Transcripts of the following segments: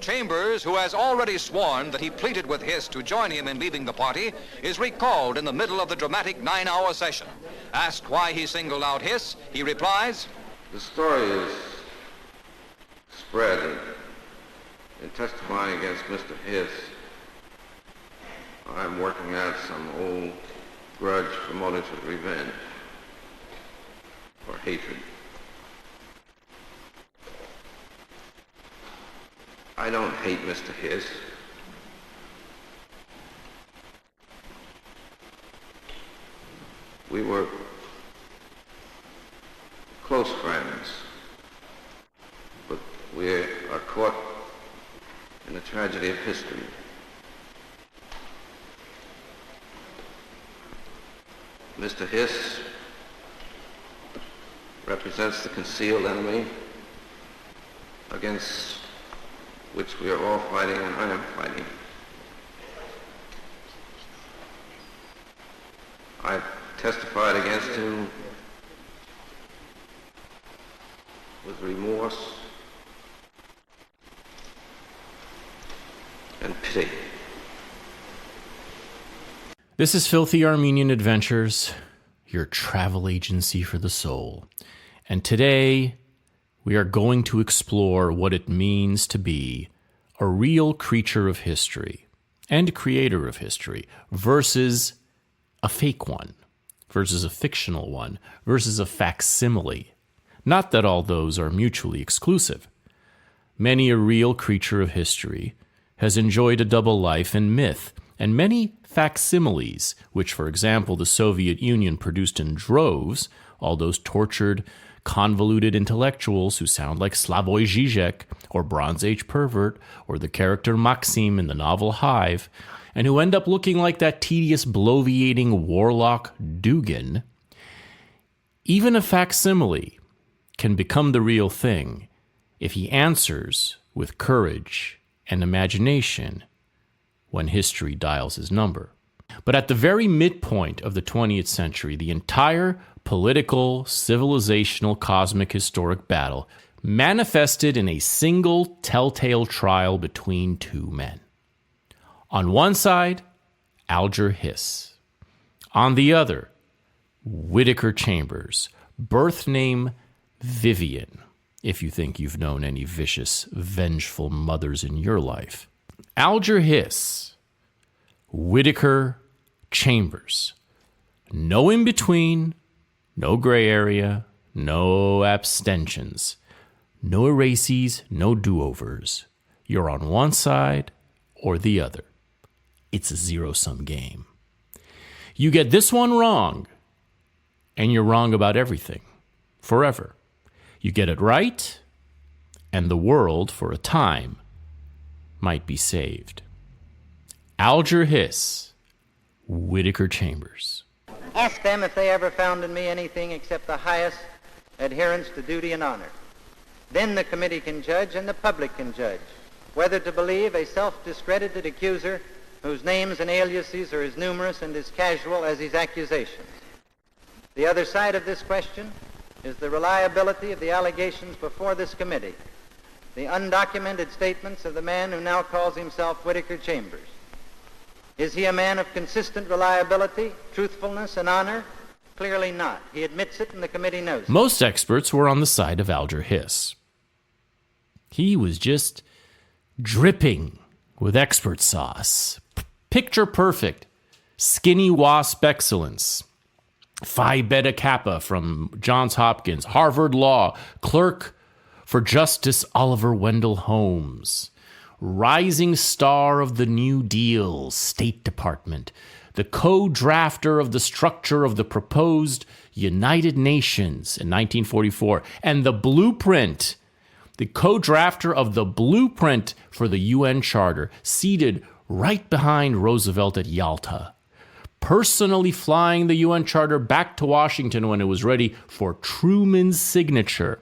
Chambers, who has already sworn that he pleaded with Hiss to join him in leaving the party, is recalled in the middle of the dramatic 9-hour session. Asked why he singled out Hiss, he replies, "The story is spread in testifying against Mr. Hiss. I'm working out some old grudge for motives of revenge or hatred. I don't hate Mr. Hiss. We were close friends, but we are caught in the tragedy of history. Mr. Hiss represents the concealed enemy against which we are all fighting, and I am fighting. I've testified against him with remorse and pity." This is Filthy Armenian Adventures, your travel agency for the soul. And today, we are going to explore what it means to be a real creature of history and creator of history versus a fake one, versus a fictional one, versus a facsimile. Not that all those are mutually exclusive. Many a real creature of history has enjoyed a double life in myth, and many facsimiles, which, for example, the Soviet Union produced in droves, all those tortured, convoluted intellectuals who sound like Slavoj Žižek or Bronze Age pervert or the character Maxim in the novel Hive, and who end up looking like that tedious, bloviating warlock Dugin. Even a facsimile can become the real thing if he answers with courage and imagination when history dials his number. But at the very midpoint of the 20th century, the entire political, civilizational, cosmic, historic battle manifested in a single telltale trial between two men. On one side, Alger Hiss. On the other, Whittaker Chambers, birth name Vivian, if you think you've known any vicious, vengeful mothers in your life. Alger Hiss, Whittaker Chambers. No in-between, no gray area, no abstentions, no erases, no do-overs. You're on one side or the other. It's a zero-sum game. You get this one wrong, and you're wrong about everything, forever. You get it right, and the world, for a time, might be saved. Alger Hiss, Whittaker Chambers. Ask them if they ever found in me anything except the highest adherence to duty and honor. Then the committee can judge and the public can judge whether to believe a self-discredited accuser whose names and aliases are as numerous and as casual as his accusations. The other side of this question is the reliability of the allegations before this committee, the undocumented statements of the man who now calls himself Whittaker Chambers. Is he a man of consistent reliability, truthfulness, and honor? Clearly not. He admits it, and the committee knows it. Most experts were on the side of Alger Hiss. He was just dripping with expert sauce. Picture perfect. Skinny wasp excellence. Phi Beta Kappa from Johns Hopkins, Harvard Law, clerk for Justice Oliver Wendell Holmes, rising star of the New Deal, State Department, the co-drafter of the structure of the proposed United Nations in 1944, and the blueprint, the co-drafter of the blueprint for the UN Charter, seated right behind Roosevelt at Yalta, personally flying the UN Charter back to Washington when it was ready for Truman's signature.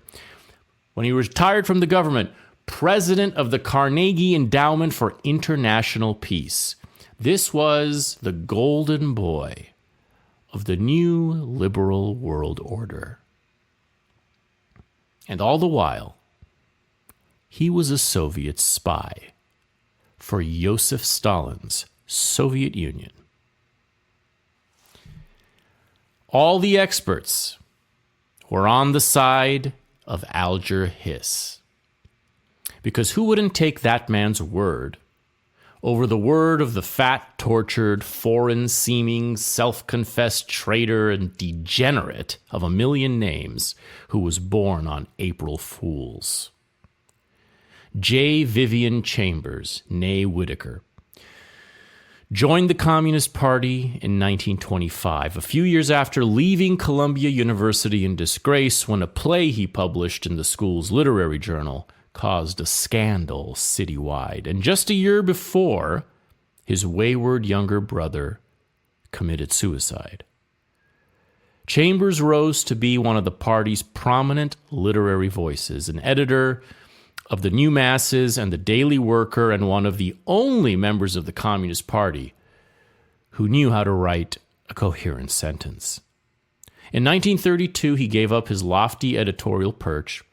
When he retired from the government, president of the Carnegie Endowment for International Peace. This was the golden boy of the new liberal world order. And all the while, he was a Soviet spy. for Joseph Stalin's Soviet Union. All the experts were on the side of Alger Hiss. Because who wouldn't take that man's word over the word of the fat, tortured, foreign-seeming, self-confessed traitor and degenerate of a million names who was born on April Fools? J. Vivian Chambers, née Whittaker, joined the Communist Party in 1925, a few years after leaving Columbia University in disgrace when a play he published in the school's literary journal caused a scandal citywide. And just a year before, his wayward younger brother committed suicide. Chambers rose to be one of the party's prominent literary voices, an editor of the New Masses and the Daily Worker, and one of the only members of the Communist Party who knew how to write a coherent sentence. In 1932, he gave up his lofty editorial perch,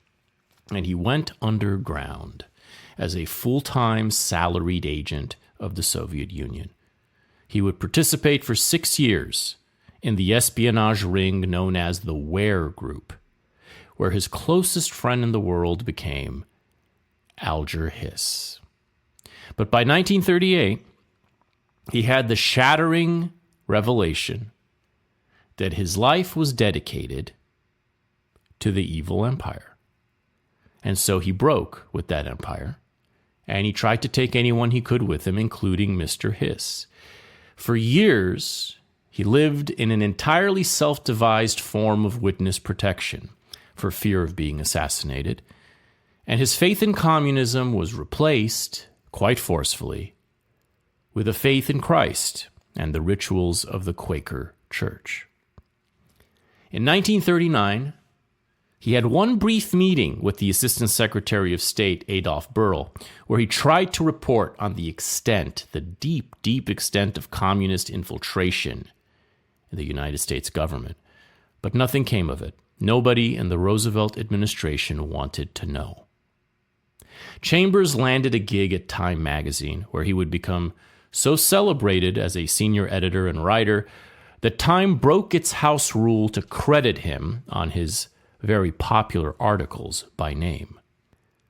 and he went underground as a full-time salaried agent of the Soviet Union. He would participate for 6 years in the espionage ring known as the Ware Group, where his closest friend in the world became Alger Hiss. But by 1938, he had the shattering revelation that his life was dedicated to the evil empire. And so he broke with that empire, and he tried to take anyone he could with him, including Mr. Hiss. For years, he lived in an entirely self-devised form of witness protection for fear of being assassinated, and his faith in communism was replaced, quite forcefully, with a faith in Christ and the rituals of the Quaker Church. In 1939, he had one brief meeting with the Assistant Secretary of State, Adolf Berle, where he tried to report on the extent, the deep, deep extent of communist infiltration in the United States government. But nothing came of it. Nobody in the Roosevelt administration wanted to know. Chambers landed a gig at Time magazine, where he would become so celebrated as a senior editor and writer that Time broke its house rule to credit him on his very popular articles by name.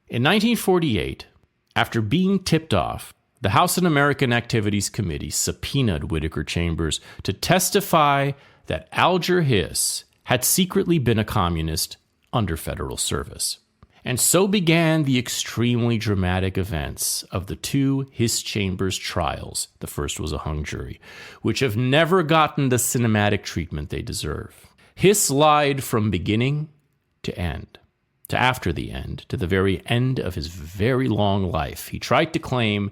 In 1948, after being tipped off, the House Un-American Activities Committee subpoenaed Whittaker Chambers to testify that Alger Hiss had secretly been a communist under federal service. And so began the extremely dramatic events of the two Hiss-Chambers trials, the first was a hung jury, which have never gotten the cinematic treatment they deserve. Hiss lied from beginning to end, to after the end, to the very end of his very long life. He tried to claim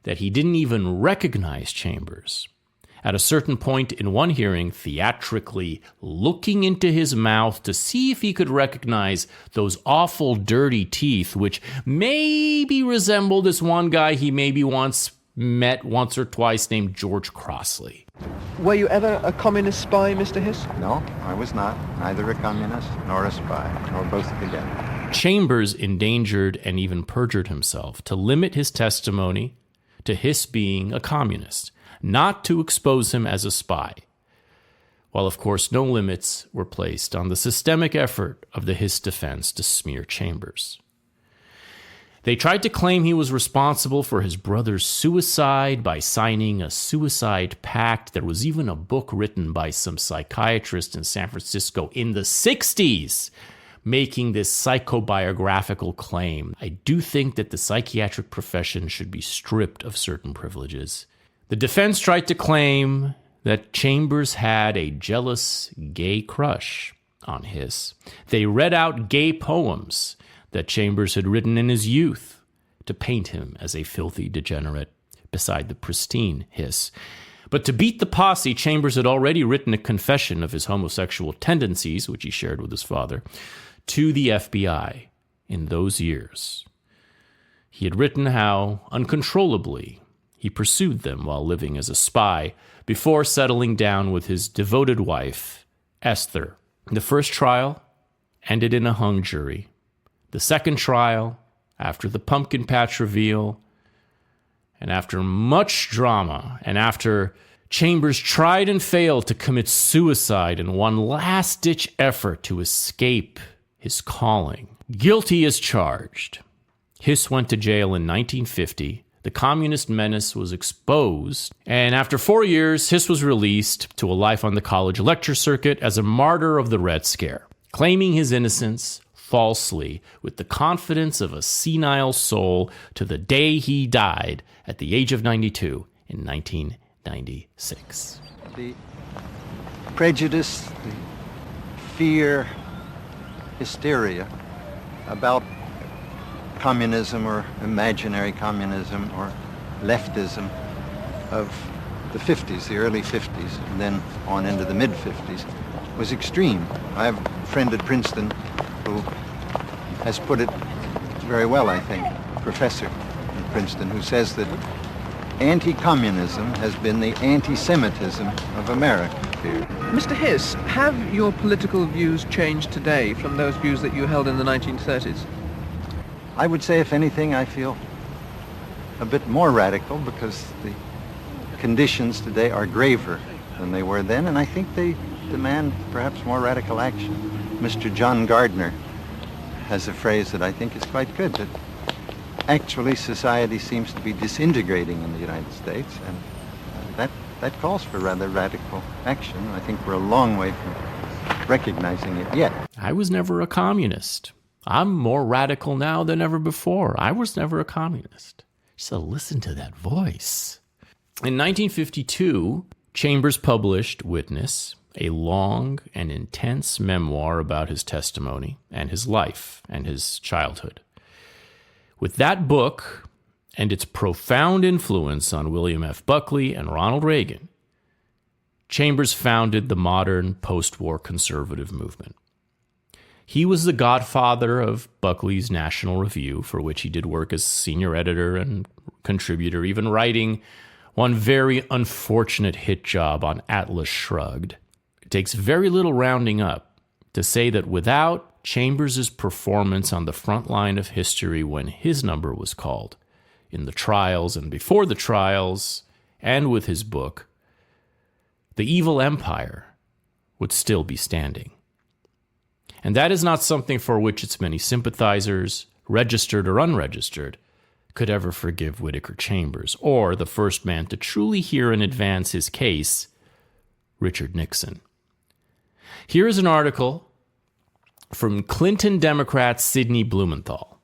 that he didn't even recognize Chambers. At a certain point in one hearing, theatrically looking into his mouth to see if he could recognize those awful dirty teeth, which maybe resemble this one guy he maybe met once or twice named George Crossley. Were you ever a communist spy, Mr. Hiss? No, I was not. Neither a communist nor a spy, nor both together. Chambers endangered and even perjured himself to limit his testimony to Hiss being a communist, not to expose him as a spy, while of course no limits were placed on the systemic effort of the Hiss defense to smear Chambers. They tried to claim he was responsible for his brother's suicide by signing a suicide pact. There was even a book written by some psychiatrist in San Francisco in the 60s making this psychobiographical claim. I do think that the psychiatric profession should be stripped of certain privileges. The defense tried to claim that Chambers had a jealous gay crush on Hiss. They read out gay poems that Chambers had written in his youth to paint him as a filthy degenerate beside the pristine Hiss. But to beat the posse, Chambers had already written a confession of his homosexual tendencies, which he shared with his father, to the FBI in those years. He had written how uncontrollably he pursued them while living as a spy before settling down with his devoted wife, Esther. The first trial ended in a hung jury. The second trial, after the pumpkin patch reveal, And after much drama, and after Chambers tried and failed to commit suicide in one last-ditch effort to escape his calling, guilty as charged, Hiss went to jail in 1950. The communist menace was exposed, and after 4 years, Hiss was released to a life on the college lecture circuit as a martyr of the Red Scare, claiming his innocence falsely with the confidence of a senile soul to the day he died at the age of 92 in 1996. The prejudice, the fear, hysteria about communism or imaginary communism or leftism of the 50s, the early 50s, and then on into the mid-50s was extreme. I have a friend at Princeton who has put it very well, I think, a professor at Princeton, who says that anti-communism has been the anti-Semitism of America. Mr. Hiss, have your political views changed today from those views that you held in the 1930s? I would say, if anything, I feel a bit more radical because the conditions today are graver than they were then, and I think they demand perhaps more radical action. Mr. John Gardner has a phrase that I think is quite good, that actually society seems to be disintegrating in the United States, and that calls for rather radical action. I think we're a long way from recognizing it yet. I was never a communist. I'm more radical now than ever before. I was never a communist. So listen to that voice. In 1952, Chambers published Witness, a long and intense memoir about his testimony and his life and his childhood. With that book and its profound influence on William F. Buckley and Ronald Reagan, Chambers founded the modern post-war conservative movement. He was the godfather of Buckley's National Review, for which he did work as senior editor and contributor, even writing one very unfortunate hit job on Atlas Shrugged. It takes very little rounding up to say that without Chambers' performance on the front line of history when his number was called, in the trials and before the trials, and with his book, the evil empire would still be standing. And that is not something for which its many sympathizers, registered or unregistered, could ever forgive Whittaker Chambers, or the first man to truly hear and advance his case, Richard Nixon. Here is an article from Clinton Democrat Sidney Blumenthal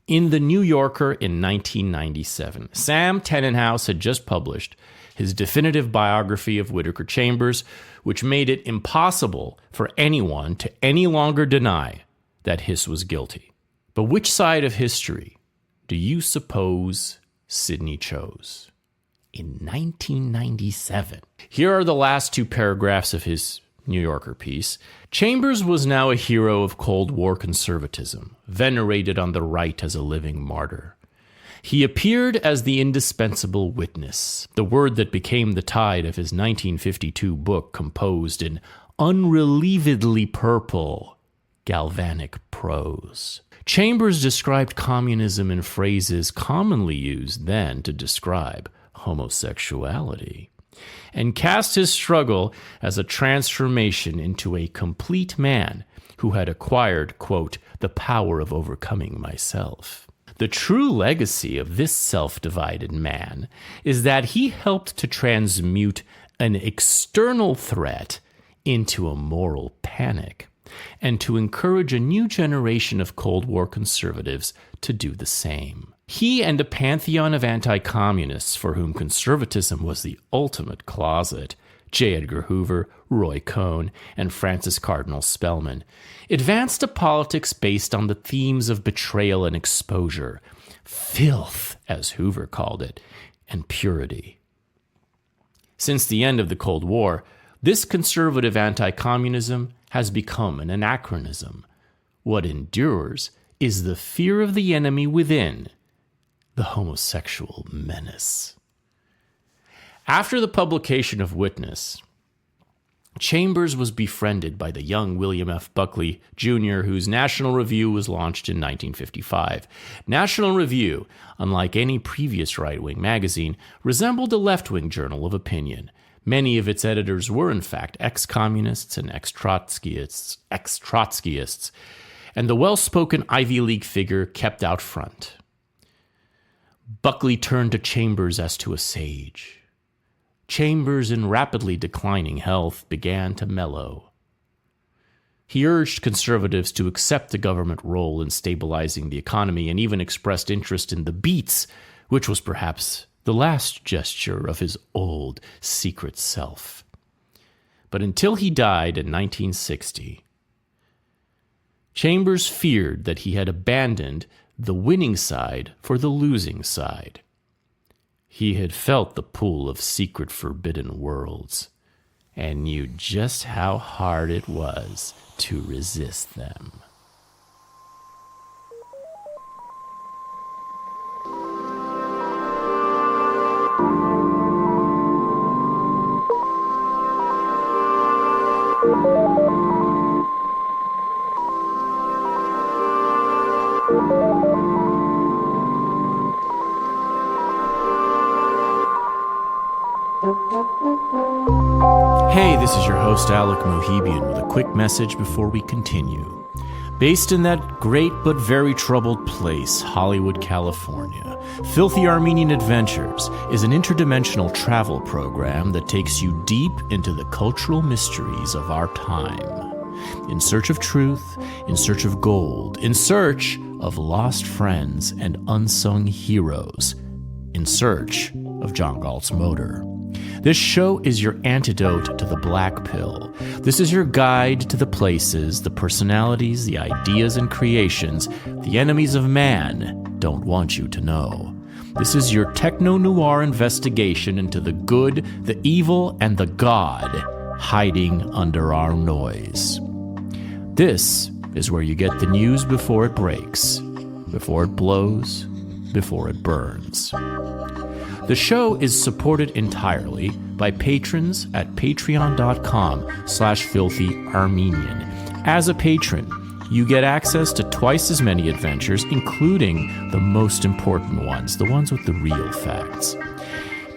in The New Yorker in 1997. Sam Tenenhouse had just published his definitive biography of Whittaker Chambers, which made it impossible for anyone to any longer deny that Hiss was guilty. But which side of history do you suppose Sidney chose? In 1997. Here are the last two paragraphs of his New Yorker piece. Chambers was now a hero of Cold War conservatism, venerated on the right as a living martyr. He appeared as the indispensable witness, the word that became the tide of his 1952 book composed in unrelievedly purple, galvanic prose. Chambers described communism in phrases commonly used then to describe homosexuality, and cast his struggle as a transformation into a complete man who had acquired, quote, the power of overcoming myself. The true legacy of this self-divided man is that he helped to transmute an external threat into a moral panic, and to encourage a new generation of Cold War conservatives to do the same. He and a pantheon of anti-communists for whom conservatism was the ultimate closet, J. Edgar Hoover, Roy Cohn, and Francis Cardinal Spellman, advanced a politics based on the themes of betrayal and exposure, filth, as Hoover called it, and purity. Since the end of the Cold War, this conservative anti-communism has become an anachronism. What endures is the fear of the enemy within, the homosexual menace. After the publication of Witness, Chambers was befriended by the young William F. Buckley, Jr., whose National Review was launched in 1955. National Review, unlike any previous right-wing magazine, resembled a left-wing journal of opinion. Many of its editors were, in fact, ex-communists and ex-Trotskyists, and the well-spoken Ivy League figure kept out front. Buckley turned to Chambers as to a sage. Chambers, in rapidly declining health, began to mellow. He urged conservatives to accept the government role in stabilizing the economy and even expressed interest in the beats, which was perhaps the last gesture of his old, secret self. But until he died in 1960, Chambers feared that he had abandoned the winning side for the losing side. He had felt the pull of secret forbidden worlds and knew just how hard it was to resist them. Hey, this is your host, Alec Mohibian, with a quick message before we continue. Based in that great but very troubled place, Hollywood, California, Filthy Armenian Adventures is an interdimensional travel program that takes you deep into the cultural mysteries of our time. In search of truth, in search of gold, in search of lost friends and unsung heroes, in search of John Galt's motor. This show is your antidote to the black pill. This is your guide to the places, the personalities, the ideas and creations the enemies of man don't want you to know. This is your techno-noir investigation into the good, the evil, and the God hiding under our noise. This is where you get the news before it breaks, before it blows, before it burns. The show is supported entirely by patrons at patreon.com/filthyarmenian. As a patron, you get access to twice as many adventures, including the most important ones, the ones with the real facts.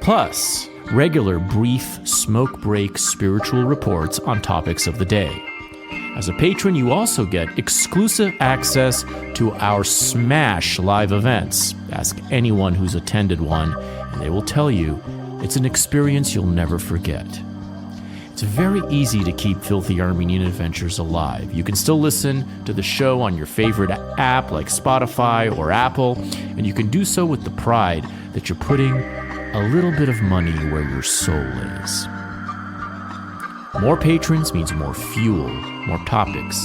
Plus, regular brief smoke break spiritual reports on topics of the day. As a patron, you also get exclusive access to our Smash live events. Ask anyone who's attended one, and they will tell you it's an experience you'll never forget. It's very easy to keep Filthy Armenian Adventures alive. You can still listen to the show on your favorite app like Spotify or Apple, and you can do so with the pride that you're putting a little bit of money where your soul is. More patrons means more fuel, more topics,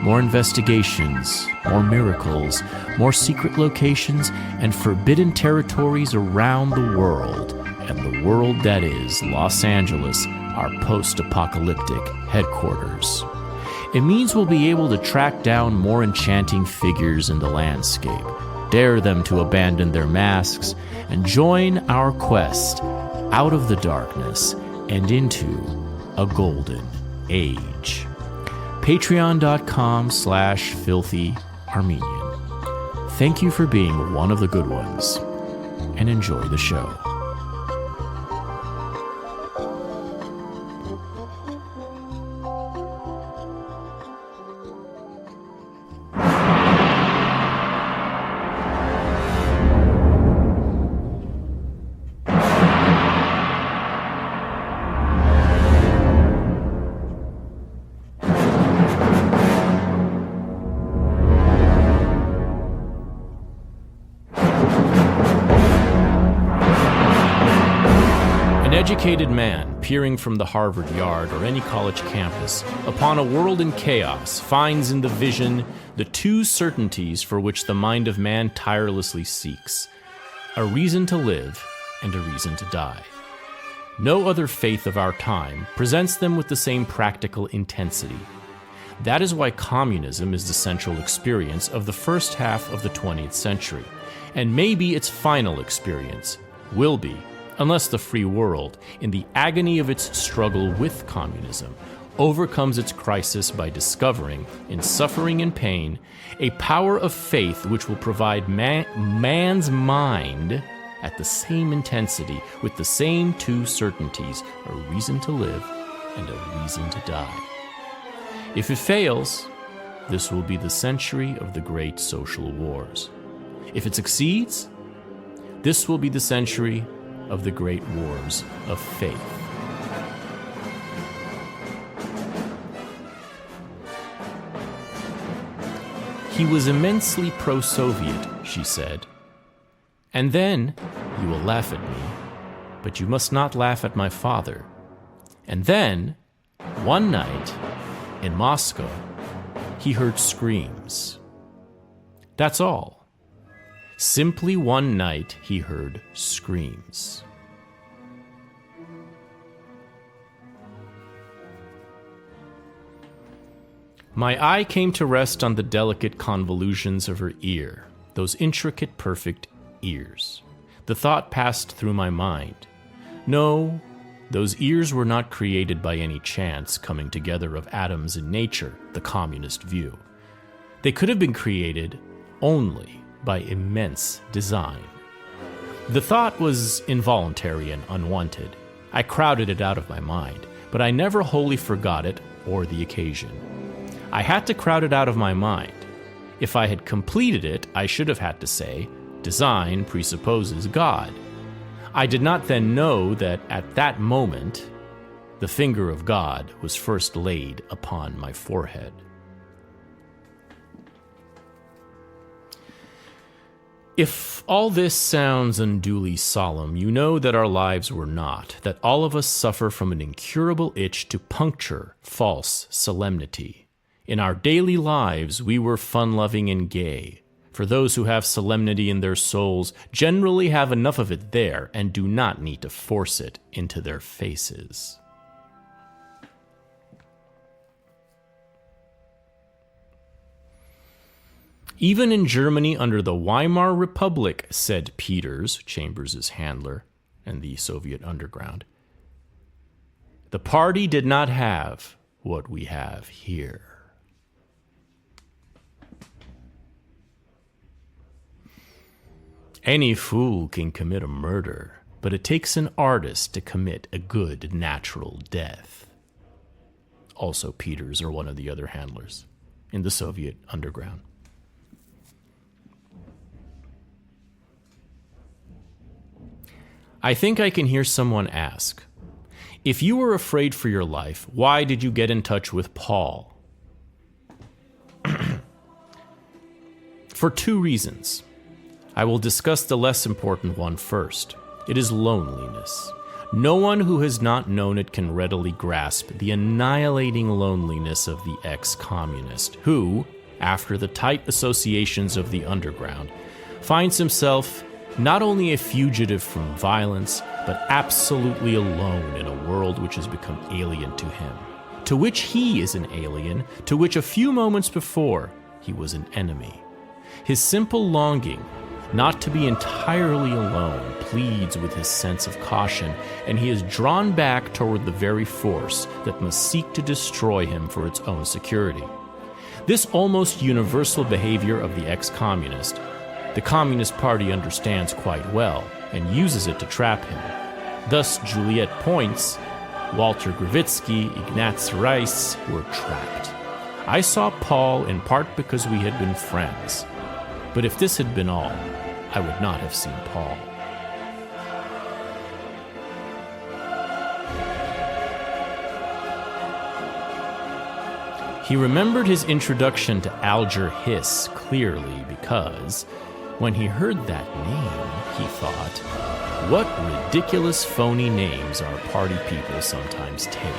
more investigations, more miracles, more secret locations, and forbidden territories around the world, and the world that is Los Angeles, our post-apocalyptic headquarters. It means we'll be able to track down more enchanting figures in the landscape, dare them to abandon their masks, and join our quest out of the darkness and into a golden age. Patreon.com/filthyarmenian. Thank you for being one of the good ones, and enjoy the show. Educated man peering from the Harvard yard or any college campus upon a world in chaos finds in the vision the two certainties for which the mind of man tirelessly seeks: a reason to live and a reason to die. No other faith of our time presents them with the same practical intensity. That is why communism is the central experience of the first half of the 20th century, and maybe its final experience will be, unless the free world, in the agony of its struggle with communism, overcomes its crisis by discovering, in suffering and pain, a power of faith which will provide man's mind at the same intensity, with the same two certainties, a reason to live and a reason to die. If it fails, this will be the century of the great social wars. If it succeeds, this will be the century of the great wars of faith. He was immensely pro-Soviet, she said. And then, you will laugh at me, but you must not laugh at my father. And then, one night, in Moscow, he heard screams. That's all. Simply one night he heard screams. My eye came to rest on the delicate convolutions of her ear, those intricate, perfect ears. The thought passed through my mind. No, those ears were not created by any chance coming together of atoms in nature, the communist view. They could have been created only by immense design. The thought was involuntary and unwanted. I crowded it out of my mind, but I never wholly forgot it or the occasion. I had to crowd it out of my mind. If I had completed it, I should have had to say, design presupposes God. I did not then know that at that moment, the finger of God was first laid upon my forehead. If all this sounds unduly solemn, you know that our lives were not, that all of us suffer from an incurable itch to puncture false solemnity. In our daily lives, we were fun-loving and gay. For those who have solemnity in their souls generally have enough of it there and do not need to force it into their faces. Even in Germany under the Weimar Republic, said Peters, Chambers' handler, and the Soviet underground, the party did not have what we have here. Any fool can commit a murder, but it takes an artist to commit a good natural death. Also Peters or one of the other handlers in the Soviet underground. I think I can hear someone ask, if you were afraid for your life, why did you get in touch with Paul? For two reasons. I will discuss the less important one first. It is loneliness. No one who has not known it can readily grasp the annihilating loneliness of the ex-communist who, after the tight associations of the underground, finds himself not only a fugitive from violence, but absolutely alone in a world which has become alien to him, to which he is an alien, to which a few moments before he was an enemy. His simple longing not to be entirely alone pleads with his sense of caution, and he is drawn back toward the very force that must seek to destroy him for its own security. This almost universal behavior of the ex-communist, the Communist Party understands quite well and uses it to trap him. Thus, Juliet Points, Walter Gravitsky, Ignaz Reis were trapped. I saw Paul in part because we had been friends. But if this had been all, I would not have seen Paul. He remembered his introduction to Alger Hiss clearly because, when he heard that name, he thought, what ridiculous phony names our party people sometimes take.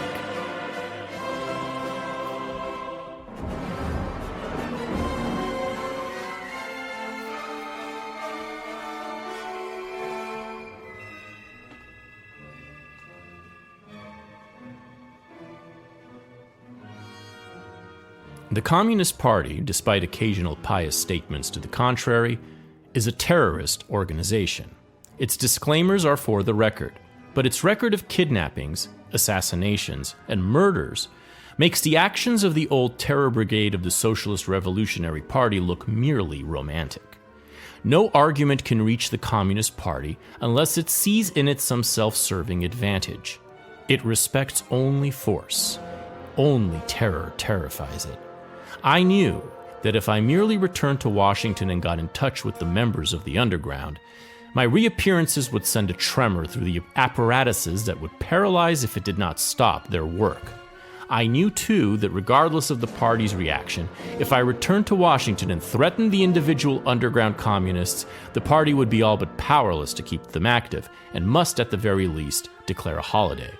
The Communist Party, despite occasional pious statements to the contrary, is a terrorist organization. Its disclaimers are for the record, but its record of kidnappings, assassinations, and murders makes the actions of the old terror brigade of the Socialist Revolutionary Party look merely romantic. No argument can reach the Communist Party unless it sees in it some self-serving advantage. It respects only force. Only terror terrifies it. I knew that if I merely returned to Washington and got in touch with the members of the underground, my reappearances would send a tremor through the apparatuses that would paralyze if it did not stop their work. I knew, too, that regardless of the party's reaction, if I returned to Washington and threatened the individual underground communists, the party would be all but powerless to keep them active, and must at the very least declare a holiday.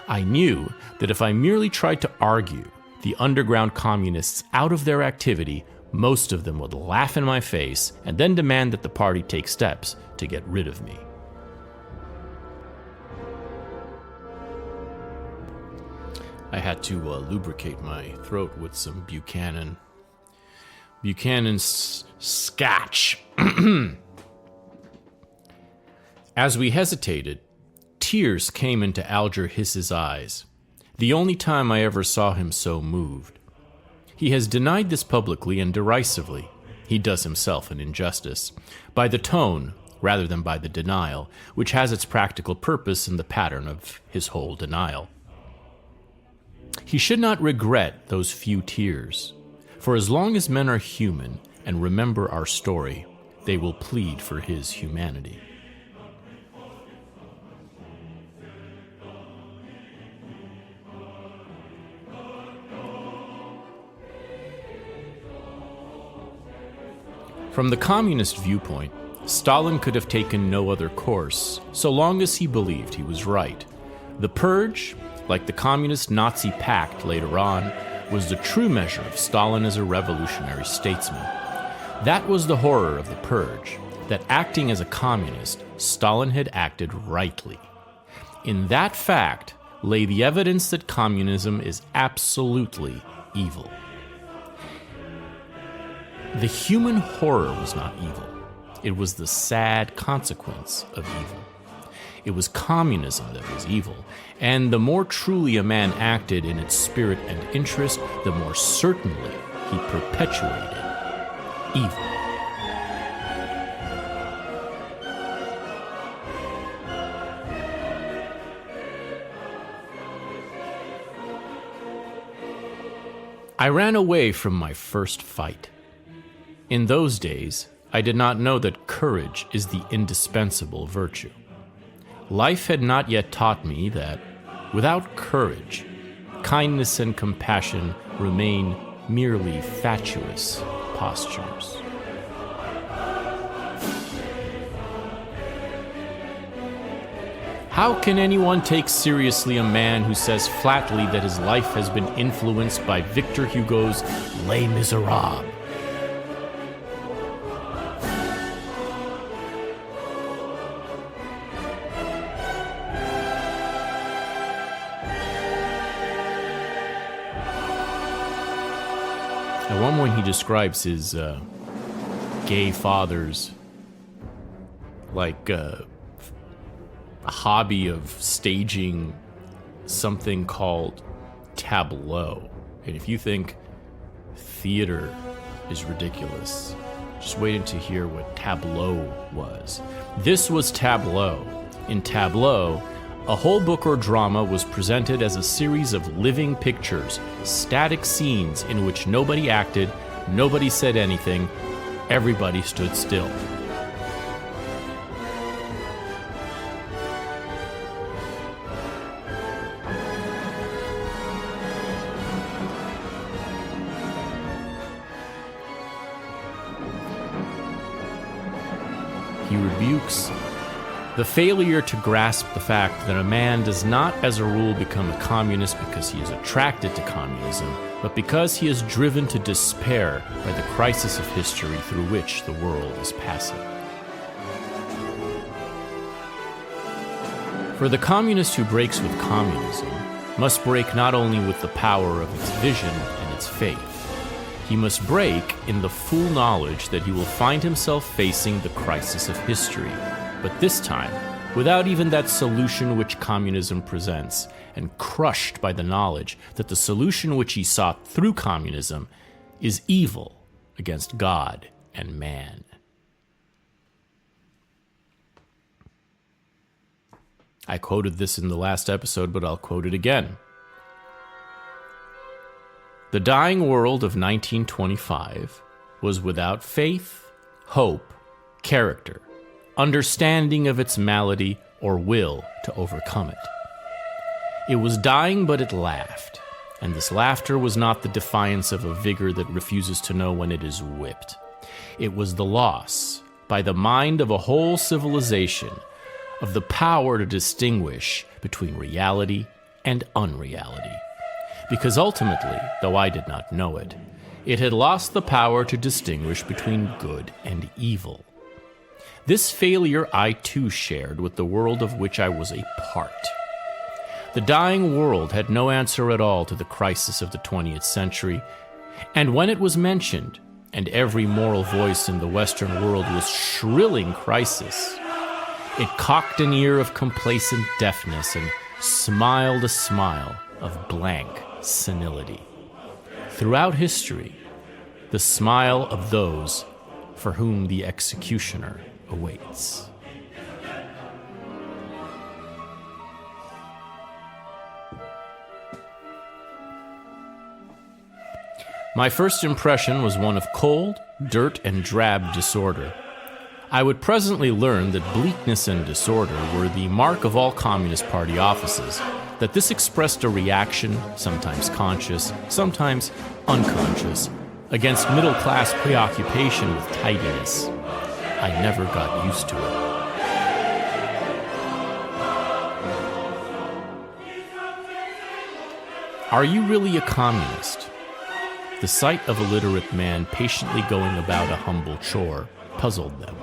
I knew that if I merely tried to argue the underground communists out of their activity, most of them would laugh in my face and then demand that the party take steps to get rid of me. I had to lubricate my throat with some Buchanan's Scotch. As we hesitated, tears came into Alger Hiss's eyes, the only time I ever saw him so moved. He has denied this publicly and derisively. He does himself an injustice, by the tone rather than by the denial, which has its practical purpose in the pattern of his whole denial. He should not regret those few tears, for as long as men are human and remember our story, they will plead for his humanity. From the communist viewpoint, Stalin could have taken no other course, so long as he believed he was right. The Purge, like the Communist Nazi Pact later on, was the true measure of Stalin as a revolutionary statesman. That was the horror of the Purge, that acting as a communist, Stalin had acted rightly. In that fact lay the evidence that communism is absolutely evil. The human horror was not evil. It was the sad consequence of evil. It was communism that was evil, and the more truly a man acted in its spirit and interest, the more certainly he perpetuated evil. I ran away from my first fight. In those days, I did not know that courage is the indispensable virtue. Life had not yet taught me that, without courage, kindness and compassion remain merely fatuous postures. How can anyone take seriously a man who says flatly that his life has been influenced by Victor Hugo's Les Miserables? At one point he describes his gay father's hobby of staging something called tableau. And if you think theater is ridiculous, just wait to hear what tableau was. This was tableau. In tableau, a whole book or drama was presented as a series of living pictures, static scenes in which nobody acted, nobody said anything, everybody stood still. He rebukes the failure to grasp the fact that a man does not as a rule become a communist because he is attracted to communism, but because he is driven to despair by the crisis of history through which the world is passing. For the communist who breaks with communism must break not only with the power of its vision and its faith, he must break in the full knowledge that he will find himself facing the crisis of history, but this time without even that solution which communism presents, and crushed by the knowledge that the solution which he sought through communism is evil against God and man. I quoted this in the last episode, but I'll quote it again. The dying world of 1925 was without faith, hope, character, understanding of its malady, or will to overcome it. It was dying, but it laughed, and this laughter was not the defiance of a vigor that refuses to know when it is whipped. It was the loss, by the mind of a whole civilization, of the power to distinguish between reality and unreality. Because ultimately, though I did not know it, it had lost the power to distinguish between good and evil. This failure I too shared with the world of which I was a part. The dying world had no answer at all to the crisis of the 20th century, and when it was mentioned, and every moral voice in the Western world was shrilling crisis, it cocked an ear of complacent deafness and smiled a smile of blank senility. Throughout history, the smile of those for whom the executioner awaits. My first impression was one of cold, dirt, and drab disorder. I would presently learn that bleakness and disorder were the mark of all Communist Party offices, that this expressed a reaction, sometimes conscious, sometimes unconscious, against middle-class preoccupation with tidiness. I never got used to it. Are you really a communist? The sight of a literate man patiently going about a humble chore puzzled them.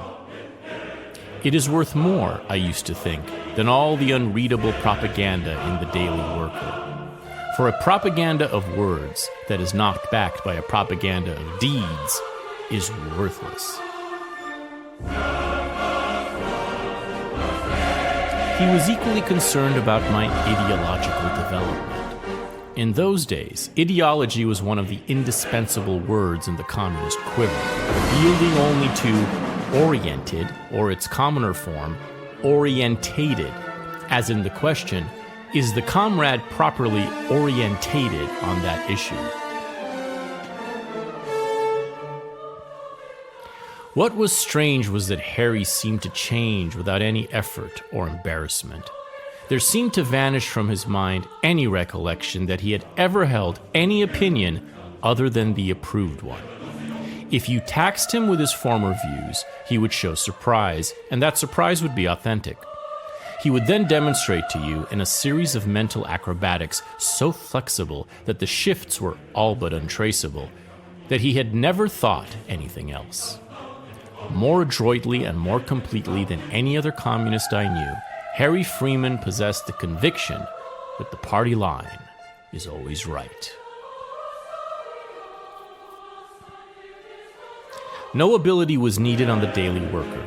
It is worth more, I used to think, than all the unreadable propaganda in the Daily Worker. For a propaganda of words that is not backed by a propaganda of deeds is worthless. He was equally concerned about my ideological development. In those days, ideology was one of the indispensable words in the communist quiver, yielding only to oriented, or its commoner form, orientated, as in the question, is the comrade properly orientated on that issue? What was strange was that Harry seemed to change without any effort or embarrassment. There seemed to vanish from his mind any recollection that he had ever held any opinion other than the approved one. If you taxed him with his former views, he would show surprise, and that surprise would be authentic. He would then demonstrate to you in a series of mental acrobatics so flexible that the shifts were all but untraceable, that he had never thought anything else. More adroitly and more completely than any other communist I knew, Harry Freeman possessed the conviction that the party line is always right. No ability was needed on the Daily Worker.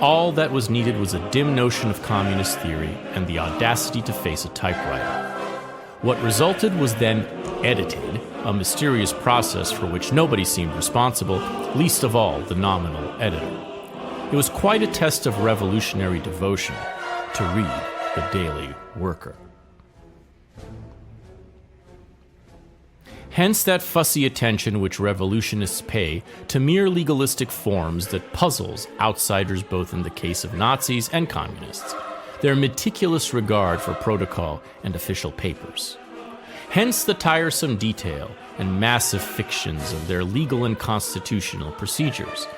All that was needed was a dim notion of communist theory and the audacity to face a typewriter. What resulted was then edited, a mysterious process for which nobody seemed responsible, least of all the nominal editor. It was quite a test of revolutionary devotion to read the Daily Worker. Hence that fussy attention which revolutionists pay to mere legalistic forms that puzzles outsiders both in the case of Nazis and communists, their meticulous regard for protocol and official papers. Hence the tiresome detail and massive fictions of their legal and constitutional procedures,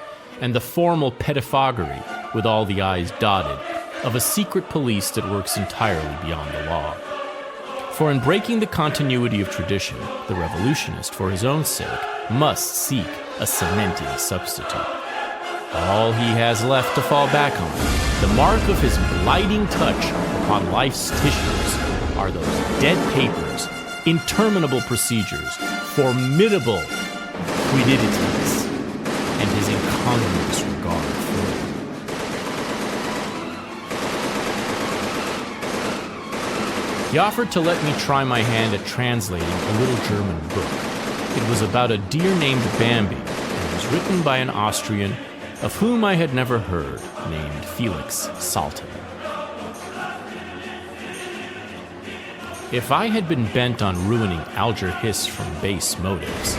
and the formal pettifoggery, with all the I's dotted, of a secret police that works entirely beyond the law. For in breaking the continuity of tradition, the revolutionist, for his own sake, must seek a cementing substitute. All he has left to fall back on, the mark of his blighting touch upon life's tissues, are those dead papers, interminable procedures, formidable fluidities, and his incongruous regard for them. He offered to let me try my hand at translating a little German book. It was about a deer named Bambi, and was written by an Austrian of whom I had never heard, named Felix Salten. If I had been bent on ruining Alger Hiss from base motives,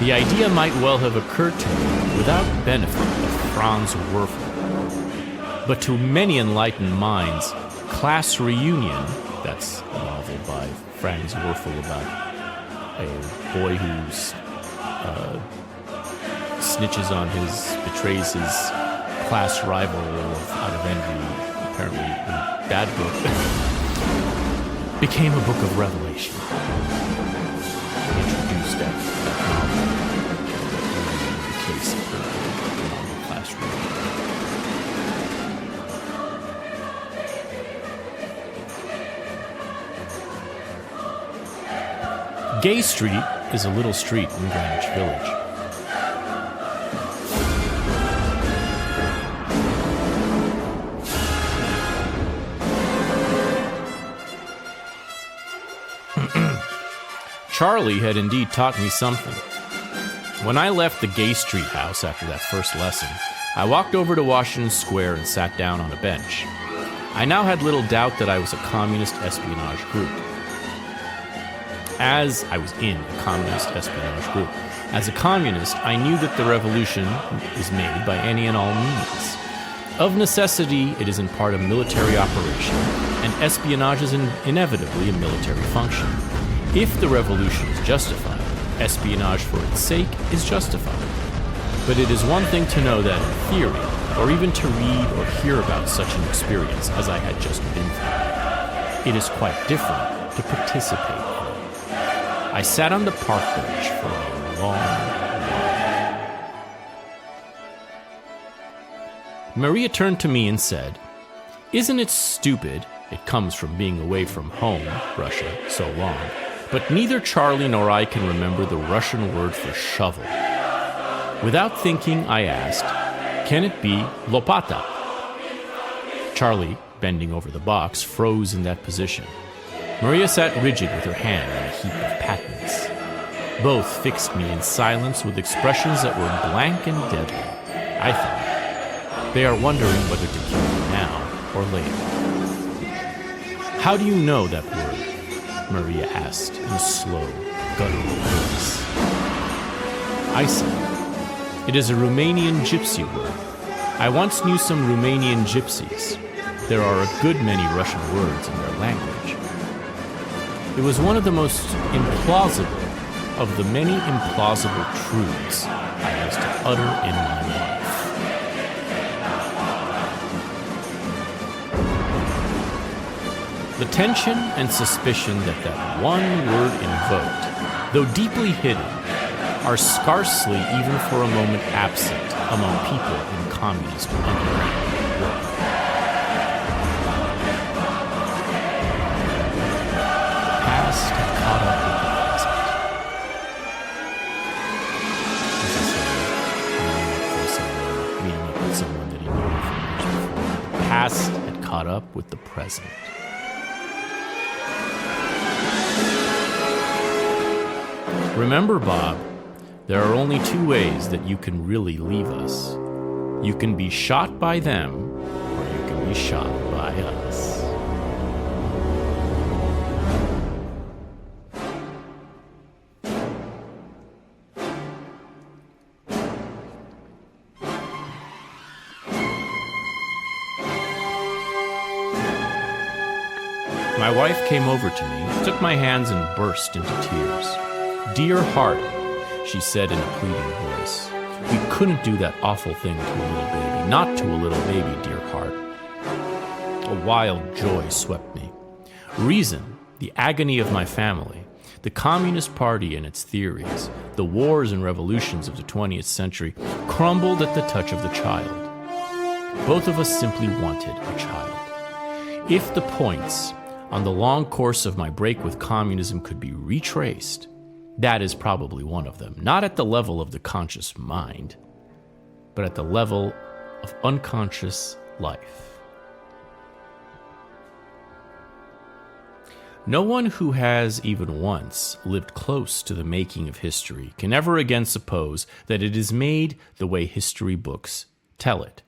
the idea might well have occurred to me without benefit of Franz Werfel. But to many enlightened minds, Class Reunion, that's a novel by Franz Werfel about a boy who betrays his class rival out of envy, apparently a bad book, became a book of revelation. Introduced that novel, the case of the novel Class Reunion. Gay Street is a little street in Greenwich Village. Charlie had indeed taught me something. When I left the Gay Street house after that first lesson, I walked over to Washington Square and sat down on a bench. I now had little doubt that I was a communist espionage group. As I was in a communist espionage group. As a communist, I knew that the revolution is made by any and all means. Of necessity, it is in part a military operation, and espionage is inevitably a military function. If the revolution is justified, espionage for its sake is justified. But it is one thing to know that in theory, or even to read or hear about such an experience as I had just been through. It is quite different to participate in it. I sat on the park bench for a long while. Maria turned to me and said, "Isn't it stupid? It comes from being away from home, Russia, so long. But neither Charlie nor I can remember the Russian word for shovel." Without thinking, I asked, "Can it be lopata?" Charlie, bending over the box, froze in that position. Maria sat rigid with her hand on a heap of patents. Both fixed me in silence with expressions that were blank and deadly. I thought, they are wondering whether to kill me now or later. "How do you know that word?" Maria asked in a slow, guttural voice. I said, "It is a Romanian gypsy word. I once knew some Romanian gypsies. There are a good many Russian words in their language." It was one of the most implausible of the many implausible truths I was to utter in my life. The tension and suspicion that one word invoked, though deeply hidden, are scarcely even for a moment absent among people in communist underground work. The past had caught up with the present. As I said, meeting up with someone that he knew from years before. The past had caught up with the present. Remember, Bob, there are only two ways that you can really leave us. You can be shot by them, or you can be shot by us. My wife came over to me, took my hands, and burst into tears. "Dear heart," she said in a pleading voice, "we couldn't do that awful thing to a little baby. Not to a little baby, dear heart." A wild joy swept me. Reason, the agony of my family, the Communist Party and its theories, the wars and revolutions of the 20th century crumbled at the touch of the child. Both of us simply wanted a child. If the points on the long course of my break with communism could be retraced, that is probably one of them. Not at the level of the conscious mind, but at the level of unconscious life. No one who has even once lived close to the making of history can ever again suppose that it is made the way history books tell it.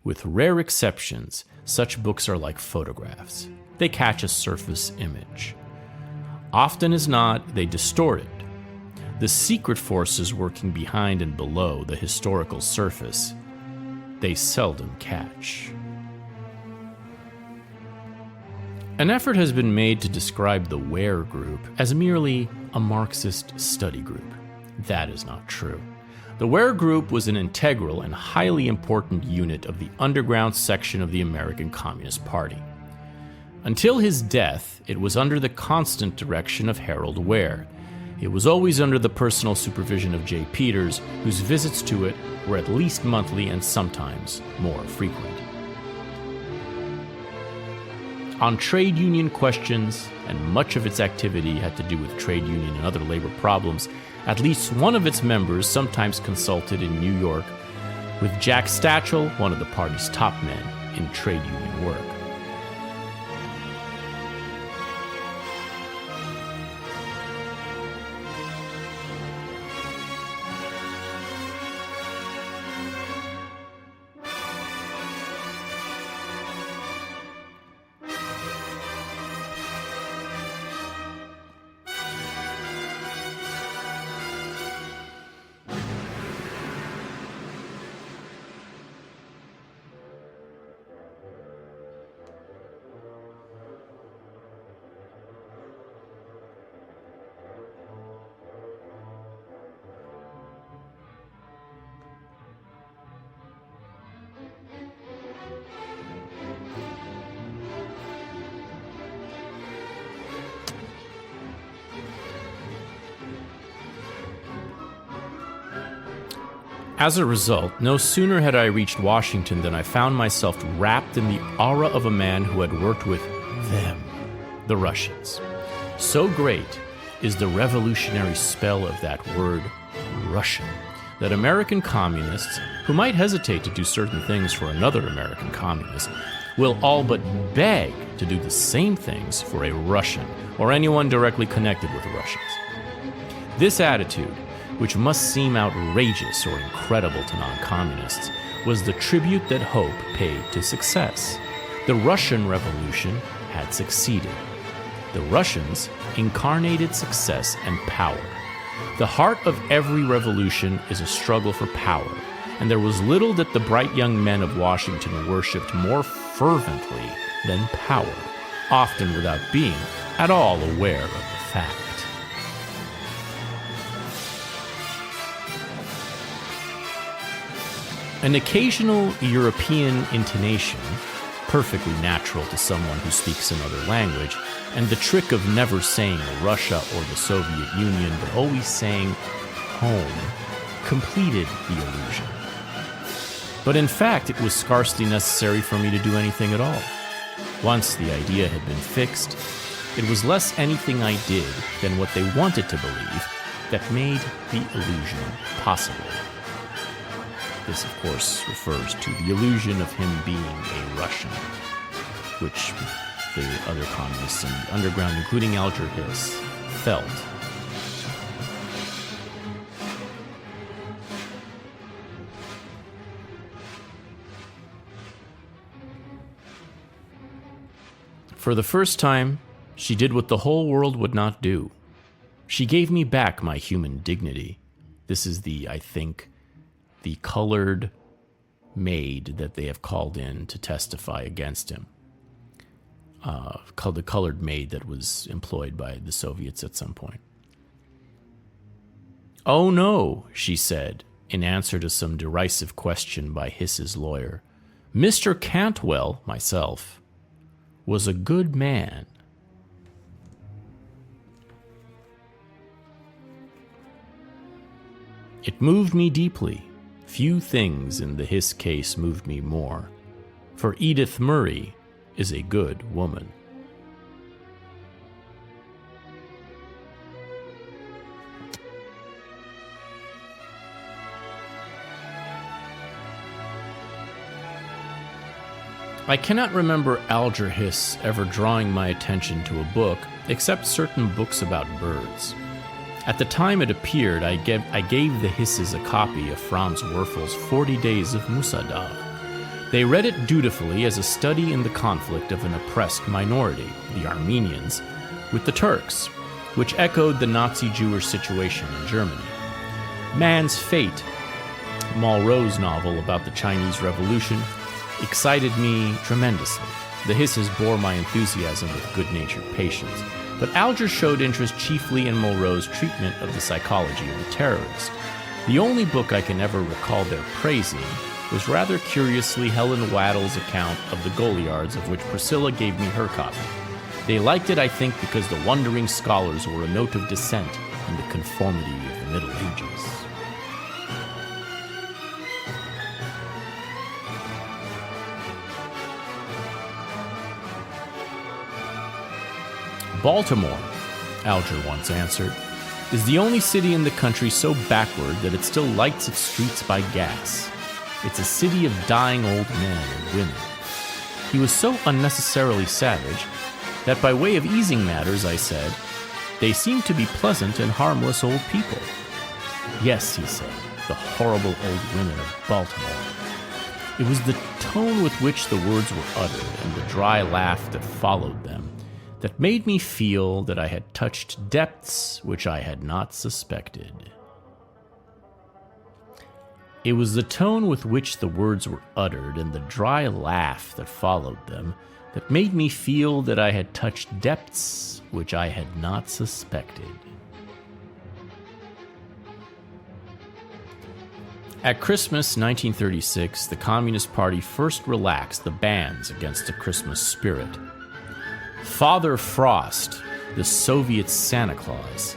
With rare exceptions, such books are like photographs. They catch a surface image. Often as not, they distort it. The secret forces working behind and below the historical surface, they seldom catch. An effort has been made to describe the Ware Group as merely a Marxist study group. That is not true. The Ware Group was an integral and highly important unit of the underground section of the American Communist Party. Until his death, it was under the constant direction of Harold Ware. It was always under the personal supervision of J. Peters, whose visits to it were at least monthly and sometimes more frequent. On trade union questions, and much of its activity had to do with trade union and other labor problems, at least one of its members sometimes consulted in New York with Jack Stachel, one of the party's top men in trade union work. As a result, no sooner had I reached Washington than I found myself wrapped in the aura of a man who had worked with them, the Russians. So great is the revolutionary spell of that word, Russian, that American communists, who might hesitate to do certain things for another American communist, will all but beg to do the same things for a Russian or anyone directly connected with the Russians. This attitude, which must seem outrageous or incredible to non-communists, was the tribute that hope paid to success. The Russian Revolution had succeeded. The Russians incarnated success and power. The heart of every revolution is a struggle for power, and there was little that the bright young men of Washington worshipped more fervently than power, often without being at all aware of the fact. An occasional European intonation, perfectly natural to someone who speaks another language, and the trick of never saying Russia or the Soviet Union, but always saying home, completed the illusion. But in fact, it was scarcely necessary for me to do anything at all. Once the idea had been fixed, it was less anything I did than what they wanted to believe that made the illusion possible. This, of course, refers to the illusion of him being a Russian, which the other communists in the underground, including Alger Hiss, felt. For the first time, she did what the whole world would not do. She gave me back my human dignity. This is I think, the colored maid that they have called in to testify against him. Called the colored maid that was employed by the Soviets at some point. "Oh no," she said, in answer to some derisive question by Hiss's lawyer. "Mr. Cantwell," myself, "was a good man." It moved me deeply. Few things in the Hiss case moved me more, for Edith Murray is a good woman. I cannot remember Alger Hiss ever drawing my attention to a book, except certain books about birds. At the time it appeared, I gave the Hisses a copy of Franz Werfel's 40 Days of Musadar. They read it dutifully as a study in the conflict of an oppressed minority, the Armenians, with the Turks, which echoed the Nazi Jewish situation in Germany. Man's Fate, Malraux's novel about the Chinese Revolution, excited me tremendously. The Hisses bore my enthusiasm with good-natured patience, but Alger showed interest chiefly in Malraux's treatment of the psychology of the terrorist. The only book I can ever recall their praising was rather curiously Helen Waddell's account of the Goliards, of which Priscilla gave me her copy. They liked it, I think, because the wondering scholars were a note of dissent in the conformity of the Middle Ages. Baltimore, Alger once answered, is the only city in the country so backward that it still lights its streets by gas. It's a city of dying old men and women. He was so unnecessarily savage that by way of easing matters, I said, they seem to be pleasant and harmless old people. Yes, he said, the horrible old women of Baltimore. It was the tone with which the words were uttered and the dry laugh that followed them that made me feel that I had touched depths which I had not suspected. It was the tone with which the words were uttered and the dry laugh that followed them that made me feel that I had touched depths which I had not suspected. At Christmas 1936, the Communist Party first relaxed the bans against the Christmas spirit. Father Frost, the Soviet Santa Claus,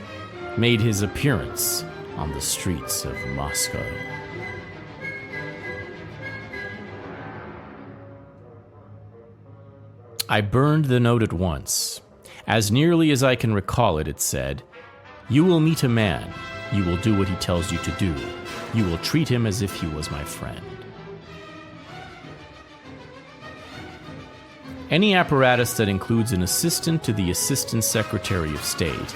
made his appearance on the streets of Moscow. I burned the note at once. As nearly as I can recall it, it said, "You will meet a man. You will do what he tells you to do. You will treat him as if he was my friend." Any apparatus that includes an assistant to the Assistant Secretary of State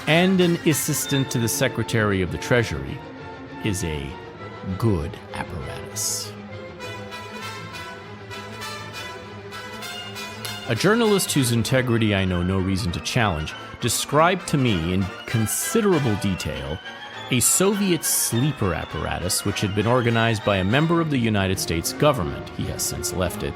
and an assistant to the Secretary of the Treasury is a good apparatus. A journalist whose integrity I know no reason to challenge described to me in considerable detail a Soviet sleeper apparatus which had been organized by a member of the United States government, he has since left it,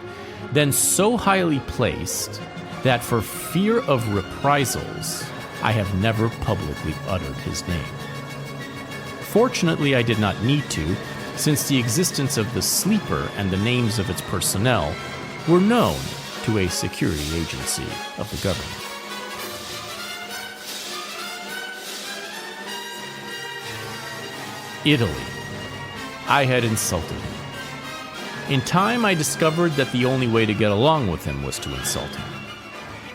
then so highly placed that for fear of reprisals, I have never publicly uttered his name. Fortunately, I did not need to, since the existence of the sleeper and the names of its personnel were known to a security agency of the government. Italy. I had insulted him. In time, I discovered that the only way to get along with him was to insult him.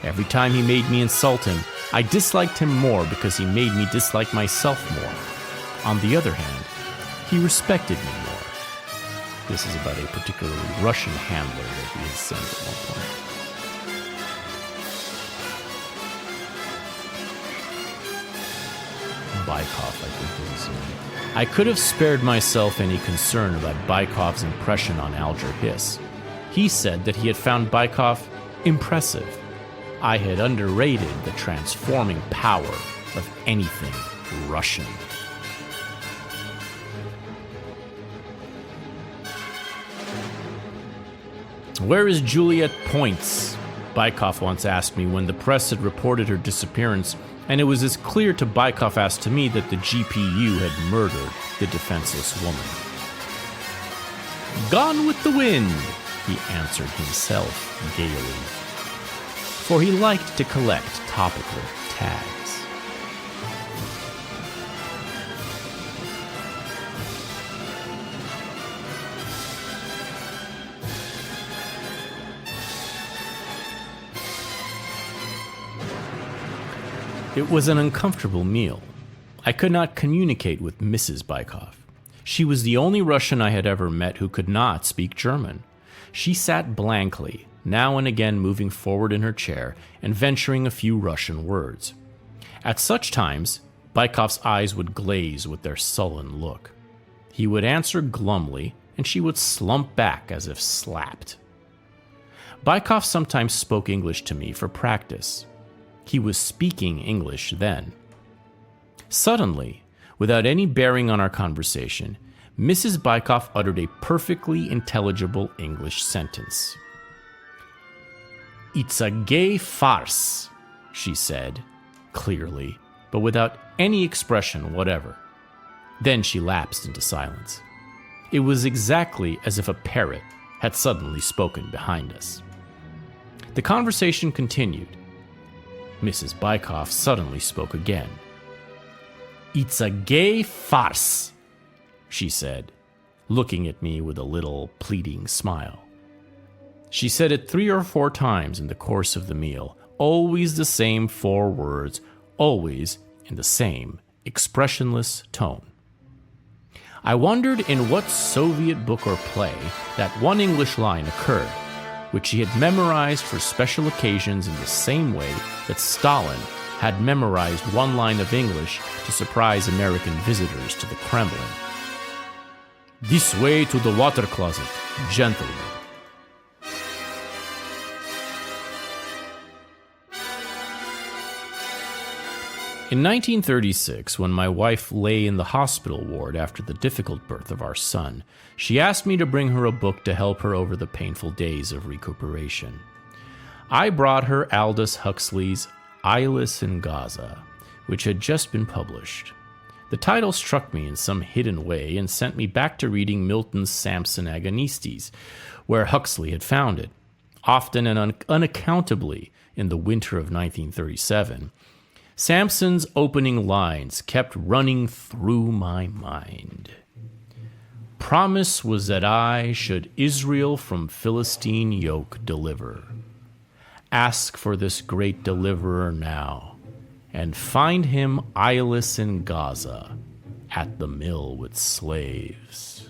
Every time he made me insult him, I disliked him more because he made me dislike myself more. On the other hand, he respected me more. This is about a particularly Russian handler that he has sent at one point. Bykov, I think it was. I could have spared myself any concern about Bykov's impression on Alger Hiss. He said that he had found Bykov impressive. I had underrated the transforming power of anything Russian. Where is Juliet Points? Bykov once asked me when the press had reported her disappearance, and it was as clear to Bykov as to me that the GPU had murdered the defenseless woman. Gone with the wind, he answered himself gaily, for he liked to collect topical tags. It was an uncomfortable meal. I could not communicate with Mrs. Bykov. She was the only Russian I had ever met who could not speak German. She sat blankly, now and again moving forward in her chair and venturing a few Russian words. At such times, Bykov's eyes would glaze with their sullen look. He would answer glumly, and she would slump back as if slapped. Bykov sometimes spoke English to me for practice. He was speaking English then. Suddenly, without any bearing on our conversation, Mrs. Bykov uttered a perfectly intelligible English sentence. "It's a gay farce," she said, clearly, but without any expression whatever. Then she lapsed into silence. It was exactly as if a parrot had suddenly spoken behind us. The conversation continued. Mrs. Bykov suddenly spoke again. "It's a gay farce," she said, looking at me with a little pleading smile. She said it 3 or 4 times in the course of the meal, always the same 4 words, always in the same expressionless tone. I wondered in what Soviet book or play that one English line occurred, which she had memorized for special occasions in the same way that Stalin had memorized one line of English to surprise American visitors to the Kremlin. "This way to the water closet, gentlemen." In 1936, when my wife lay in the hospital ward after the difficult birth of our son, she asked me to bring her a book to help her over the painful days of recuperation. I brought her Aldous Huxley's Eyeless in Gaza, which had just been published. The title struck me in some hidden way and sent me back to reading Milton's Samson Agonistes, where Huxley had found it. Often and unaccountably in the winter of 1937, Samson's opening lines kept running through my mind. "Promise was that I should Israel from Philistine yoke deliver. Ask for this great deliverer now, and find him eyeless in Gaza, at the mill with slaves."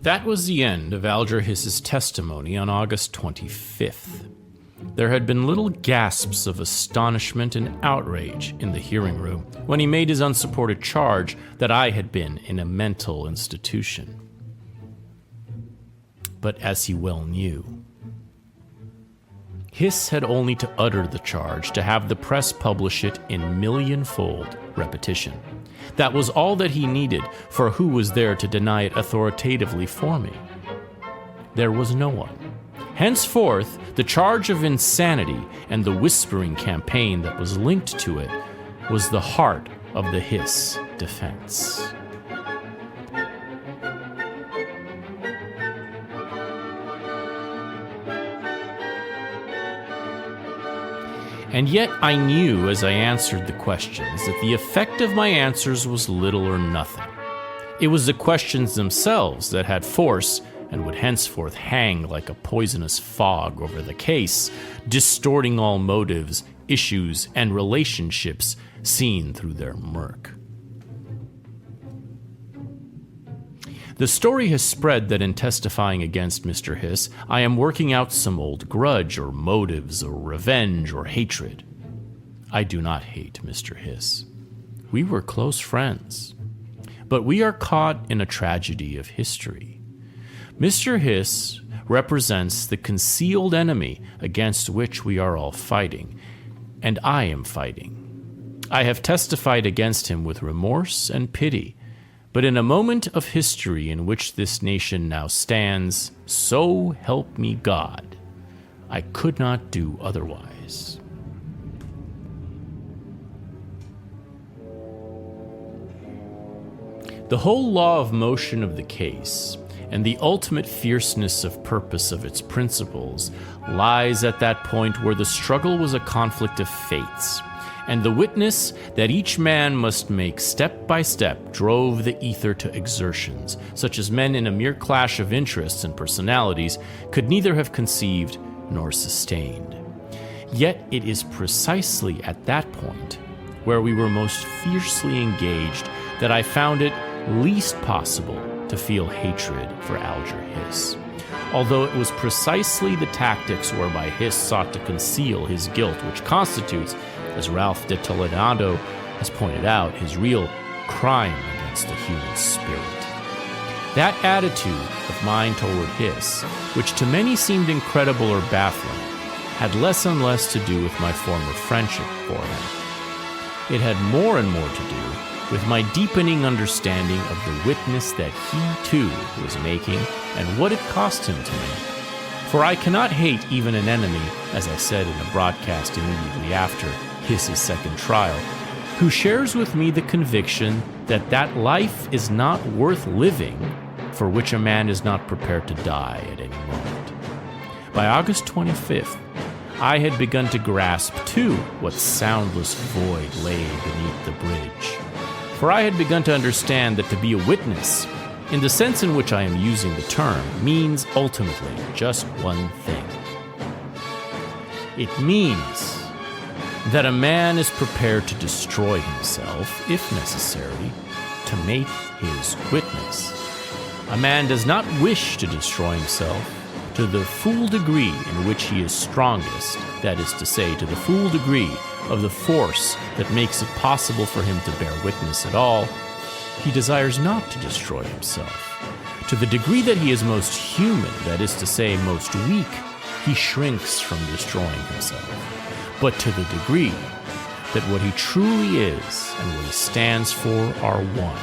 That was the end of Alger Hiss's testimony on August 25th. There had been little gasps of astonishment and outrage in the hearing room when he made his unsupported charge that I had been in a mental institution. But as he well knew, Hiss had only to utter the charge to have the press publish it in millionfold repetition. That was all that he needed, for who was there to deny it authoritatively for me? There was no one. Henceforth, the charge of insanity and the whispering campaign that was linked to it was the heart of the Hiss defense. And yet I knew as I answered the questions that the effect of my answers was little or nothing. It was the questions themselves that had force and would henceforth hang like a poisonous fog over the case, distorting all motives, issues, and relationships seen through their murk. The story has spread that in testifying against Mr. Hiss, I am working out some old grudge or motives or revenge or hatred. I do not hate Mr. Hiss. We were close friends. But we are caught in a tragedy of history. Mr. Hiss represents the concealed enemy against which we are all fighting, and I am fighting. I have testified against him with remorse and pity, but in a moment of history in which this nation now stands, so help me God, I could not do otherwise. The whole law of motion of the case and the ultimate fierceness of purpose of its principles lies at that point where the struggle was a conflict of fates, and the witness that each man must make step by step drove the ether to exertions, such as men in a mere clash of interests and personalities could neither have conceived nor sustained. Yet it is precisely at that point, where we were most fiercely engaged, that I found it least possible to feel hatred for Alger Hiss. Although it was precisely the tactics whereby Hiss sought to conceal his guilt which constitutes, as Ralph de Toledano has pointed out, his real crime against the human spirit. That attitude of mine toward Hiss, which to many seemed incredible or baffling, had less and less to do with my former friendship for him. It had more and more to do with my deepening understanding of the witness that he, too, was making and what it cost him to make. For I cannot hate even an enemy, as I said in a broadcast immediately after Hiss's second trial, who shares with me the conviction that that life is not worth living for which a man is not prepared to die at any moment. By August 25th, I had begun to grasp, too, what soundless void lay beneath the bridge. For I had begun to understand that to be a witness, in the sense in which I am using the term, means ultimately just one thing. It means that a man is prepared to destroy himself, if necessary, to make his witness. A man does not wish to destroy himself to the full degree in which he is strongest, that is to say, to the full degree of the force that makes it possible for him to bear witness at all. He desires not to destroy himself. To the degree that he is most human, that is to say, most weak, he shrinks from destroying himself. But to the degree that what he truly is and what he stands for are one,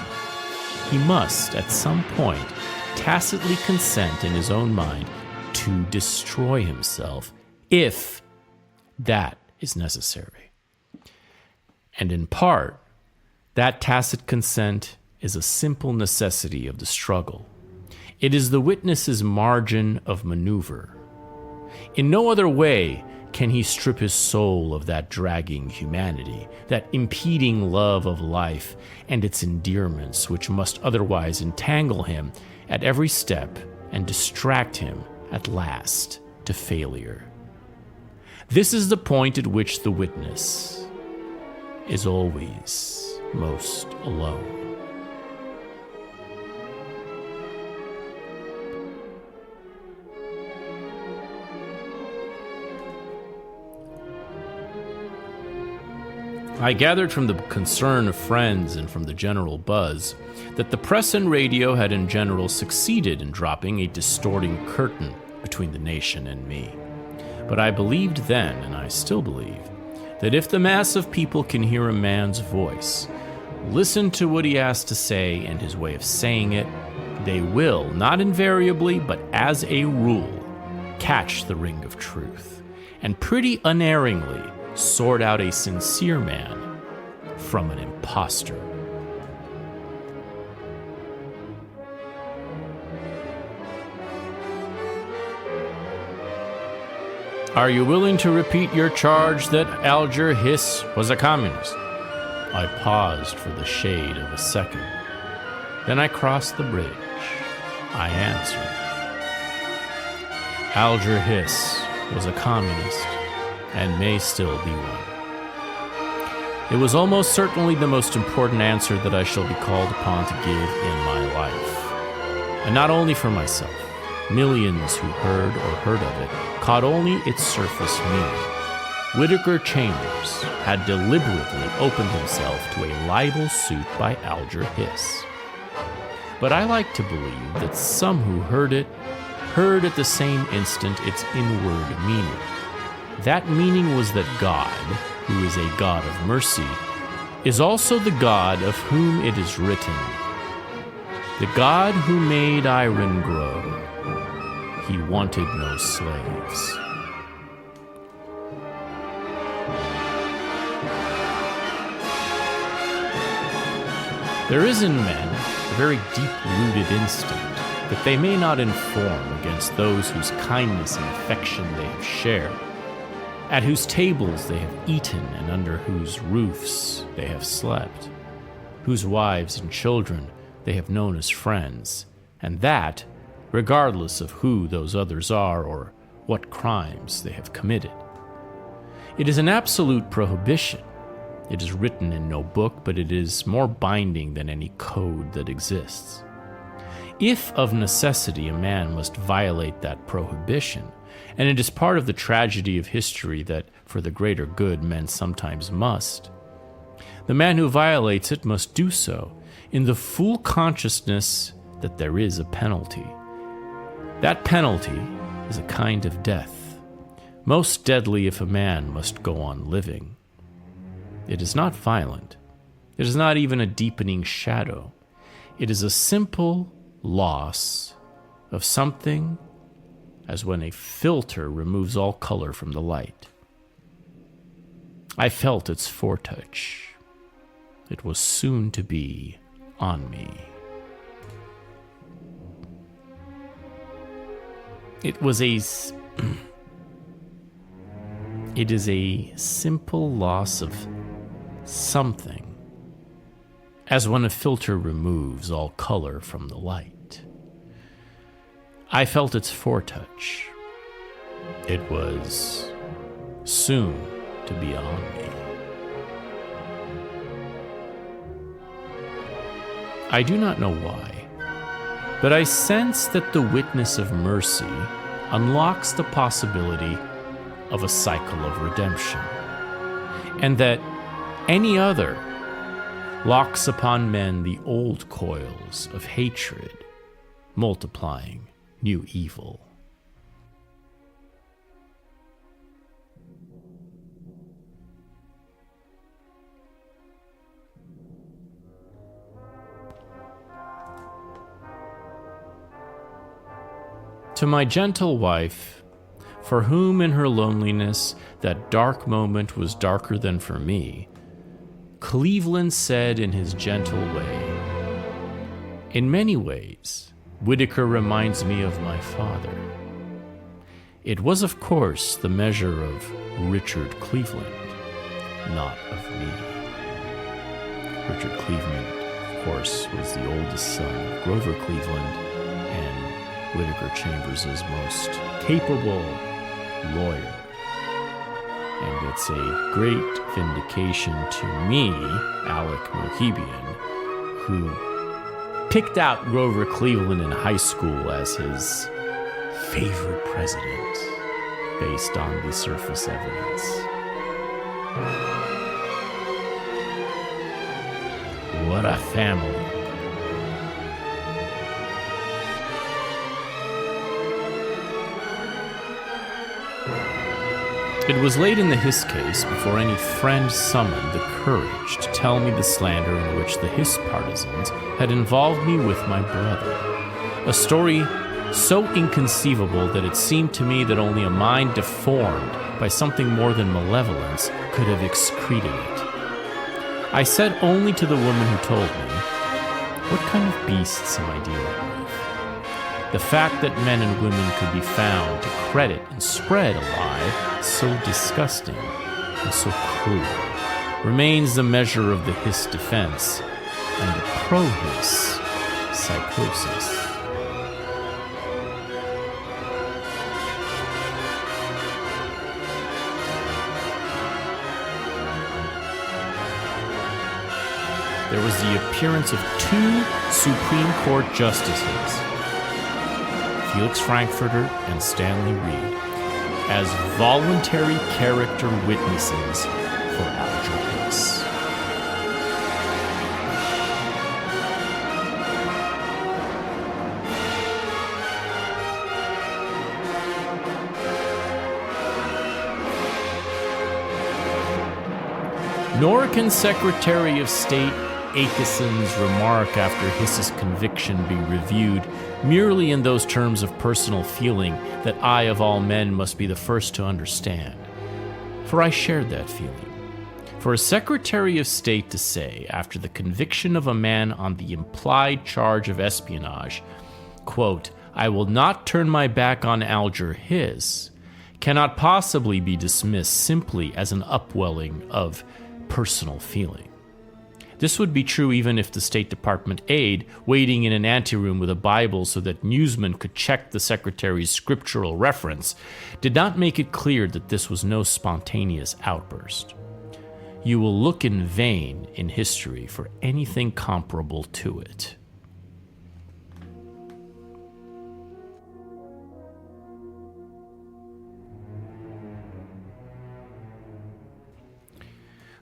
he must, at some point, tacitly consent in his own mind to destroy himself, if that is necessary. And in part, that tacit consent is a simple necessity of the struggle. It is the witness's margin of maneuver. In no other way can he strip his soul of that dragging humanity, that impeding love of life and its endearments, which must otherwise entangle him at every step and distract him at last to failure. This is the point at which the witness is always most alone. I gathered from the concern of friends and from the general buzz that the press and radio had in general succeeded in dropping a distorting curtain between the nation and me. But I believed then, and I still believe, that if the mass of people can hear a man's voice, listen to what he has to say and his way of saying it, they will, not invariably, but as a rule, catch the ring of truth, and pretty unerringly sort out a sincere man from an impostor. Are you willing to repeat your charge that Alger Hiss was a communist? I paused for the shade of a second. Then I crossed the bridge. I answered. Alger Hiss was a communist and may still be one. It was almost certainly the most important answer that I shall be called upon to give in my life. And not only for myself. Millions who heard or heard of it caught only its surface meaning. Whittaker Chambers had deliberately opened himself to a libel suit by Alger Hiss. But I like to believe that some who heard it heard at the same instant its inward meaning. That meaning was that God, who is a God of mercy, is also the God of whom it is written, "The God who made iron grow, he wanted no slaves." There is in men a very deep-rooted instinct that they may not inform against those whose kindness and affection they have shared, at whose tables they have eaten and under whose roofs they have slept, whose wives and children they have known as friends, and that regardless of who those others are or what crimes they have committed. It is an absolute prohibition. It is written in no book, but it is more binding than any code that exists. If of necessity a man must violate that prohibition, and it is part of the tragedy of history that for the greater good men sometimes must, the man who violates it must do so in the full consciousness that there is a penalty. That penalty is a kind of death, most deadly if a man must go on living. It is not violent. It is not even a deepening shadow. It is a simple loss of something, as when a filter removes all color from the light. I felt its foretouch. It was soon to be on me. It is a simple loss of something, as when a filter removes all color from the light. I felt its foretouch. It was soon to be on me. I do not know why, but I sense that the witness of mercy unlocks the possibility of a cycle of redemption, and that any other locks upon men the old coils of hatred, multiplying new evil. To my gentle wife, for whom in her loneliness that dark moment was darker than for me, Cleveland said in his gentle way, "In many ways, Whittaker reminds me of my father." It was, of course, the measure of Richard Cleveland, not of me. Richard Cleveland, of course, was the oldest son of Grover Cleveland and Whittaker Chambers' most capable lawyer. And it's a great vindication to me, Alec Mohibian, who picked out Grover Cleveland in high school as his favorite president based on the surface evidence. What a family. It was late in the Hiss case before any friend summoned the courage to tell me the slander in which the Hiss partisans had involved me with my brother. A story so inconceivable that it seemed to me that only a mind deformed by something more than malevolence could have excreted it. I said only to the woman who told me, "What kind of beasts am I dealing with?" The fact that men and women could be found to credit and spread a lie so disgusting and so cruel remains the measure of the Hiss defense and the pro-Hiss psychosis. There was the appearance of two Supreme Court justices, Felix Frankfurter and Stanley Reed, as voluntary character witnesses for Alger Hiss. Nor can Secretary of State Aikeson's remark after Hiss's conviction be reviewed merely in those terms of personal feeling that I of all men must be the first to understand. For I shared that feeling. For a Secretary of State to say, after the conviction of a man on the implied charge of espionage, quote, "I will not turn my back on Alger Hiss," cannot possibly be dismissed simply as an upwelling of personal feeling. This would be true even if the State Department aide, waiting in an anteroom with a Bible so that newsmen could check the secretary's scriptural reference, did not make it clear that this was no spontaneous outburst. You will look in vain in history for anything comparable to it.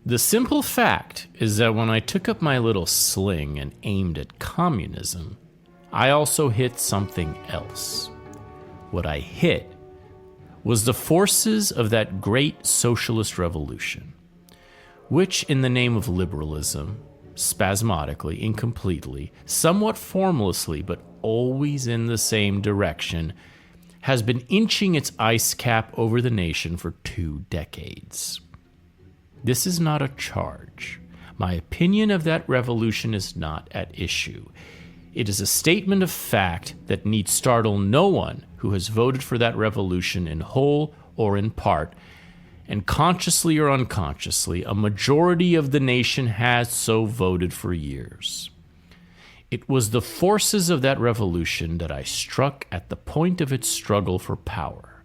The simple fact is that when I took up my little sling and aimed at communism, I also hit something else. What I hit was the forces of that great socialist revolution, which in the name of liberalism, spasmodically, incompletely, somewhat formlessly, but always in the same direction, has been inching its ice cap over the nation for 2 decades. This is not a charge. My opinion of that revolution is not at issue. It is a statement of fact that need startle no one who has voted for that revolution in whole or in part, and consciously or unconsciously, a majority of the nation has so voted for years. It was the forces of that revolution that I struck at the point of its struggle for power.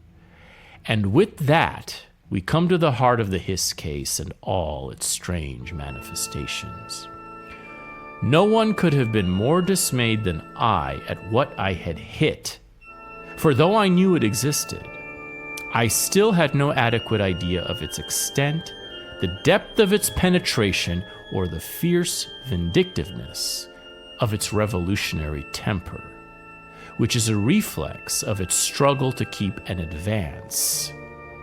And with that, we come to the heart of the Hiss case and all its strange manifestations. No one could have been more dismayed than I at what I had hit, for though I knew it existed, I still had no adequate idea of its extent, the depth of its penetration, or the fierce vindictiveness of its revolutionary temper, which is a reflex of its struggle to keep and advance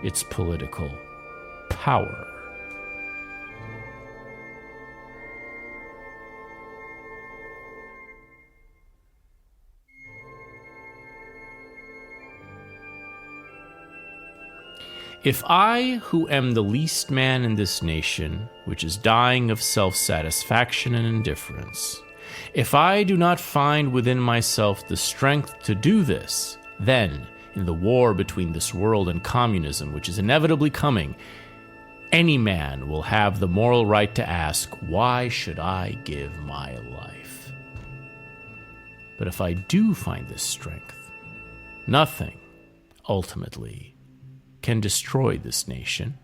its political power. If I, who am the least man in this nation, which is dying of self-satisfaction and indifference, if I do not find within myself the strength to do this, then, in the war between this world and communism, which is inevitably coming, any man will have the moral right to ask, why should I give my life? But if I do find this strength, nothing, ultimately, can destroy this nation,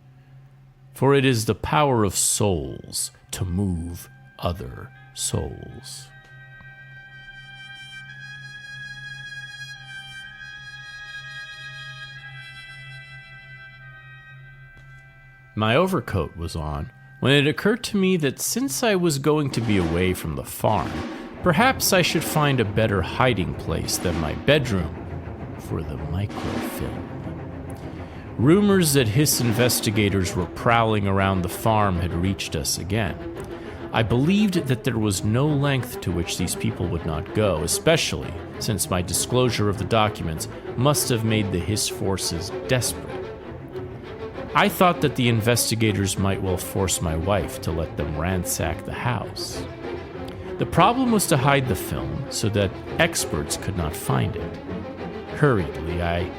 for it is the power of souls to move other souls. My overcoat was on when it occurred to me that since I was going to be away from the farm, perhaps I should find a better hiding place than my bedroom for the microfilm. Rumors that Hiss investigators were prowling around the farm had reached us again. I believed that there was no length to which these people would not go, especially since my disclosure of the documents must have made the Hiss forces desperate. I thought that the investigators might well force my wife to let them ransack the house. The problem was to hide the film so that experts could not find it. Hurriedly, I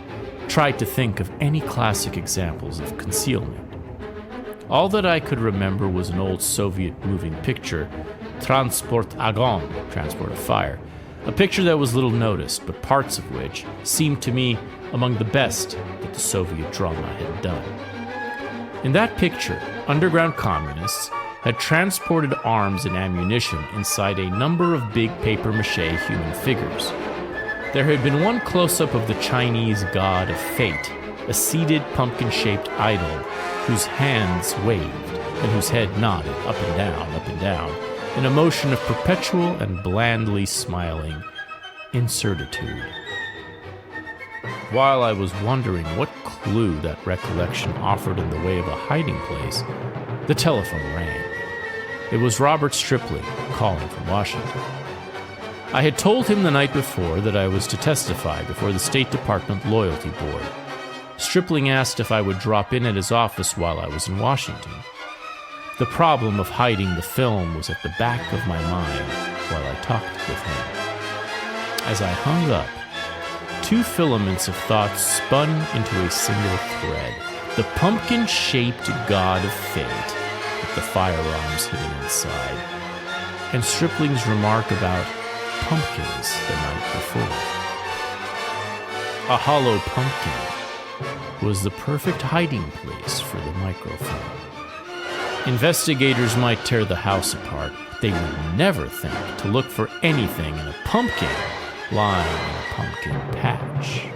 tried to think of any classic examples of concealment. All that I could remember was an old Soviet moving picture, Transport Огонь, Transport of Fire, a picture that was little noticed, but parts of which seemed to me among the best that the Soviet drama had done. In that picture, underground communists had transported arms and ammunition inside a number of big papier-mâché human figures. There had been one close-up of the Chinese god of fate, a seated pumpkin-shaped idol whose hands waved and whose head nodded up and down, in a motion of perpetual and blandly smiling incertitude. While I was wondering what clue that recollection offered in the way of a hiding place, the telephone rang. It was Robert Stripling calling from Washington. I had told him the night before that I was to testify before the State Department Loyalty Board. Stripling asked if I would drop in at his office while I was in Washington. The problem of hiding the film was at the back of my mind while I talked with him. As I hung up, 2 filaments of thought spun into a single thread. The pumpkin-shaped god of fate, with the firearms hidden inside, and Stripling's remark about pumpkins the night before. A hollow pumpkin was the perfect hiding place for the microfilm. Investigators might tear the house apart, but they would never think to look for anything in a pumpkin lying in a pumpkin patch.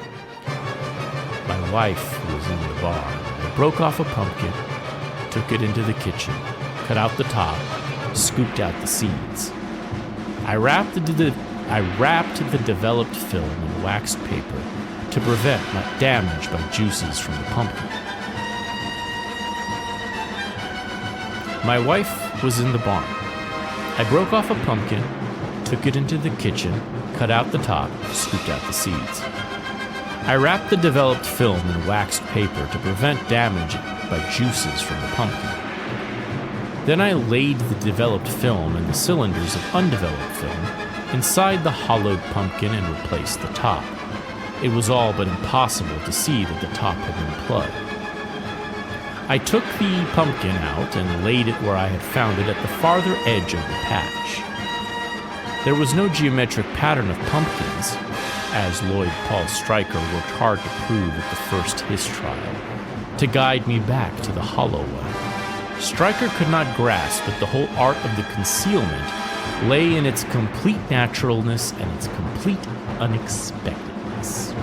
My wife was in the barn. I broke off a pumpkin, took it into the kitchen, cut out the top, scooped out the seeds. I wrapped the developed film in waxed paper to prevent damage by juices from the pumpkin. My wife was in the barn. I broke off a pumpkin, took it into the kitchen, cut out the top, scooped out the seeds. I wrapped the developed film in waxed paper to prevent damage by juices from the pumpkin. Then I laid the developed film and the cylinders of undeveloped film inside the hollowed pumpkin and replaced the top. It was all but impossible to see that the top had been plugged. I took the pumpkin out and laid it where I had found it at the farther edge of the patch. There was no geometric pattern of pumpkins, as Lloyd Paul Stryker worked hard to prove at the first Hiss trial, to guide me back to the hollow one. Stryker could not grasp that the whole art of the concealment lay in its complete naturalness and its complete unexpectedness.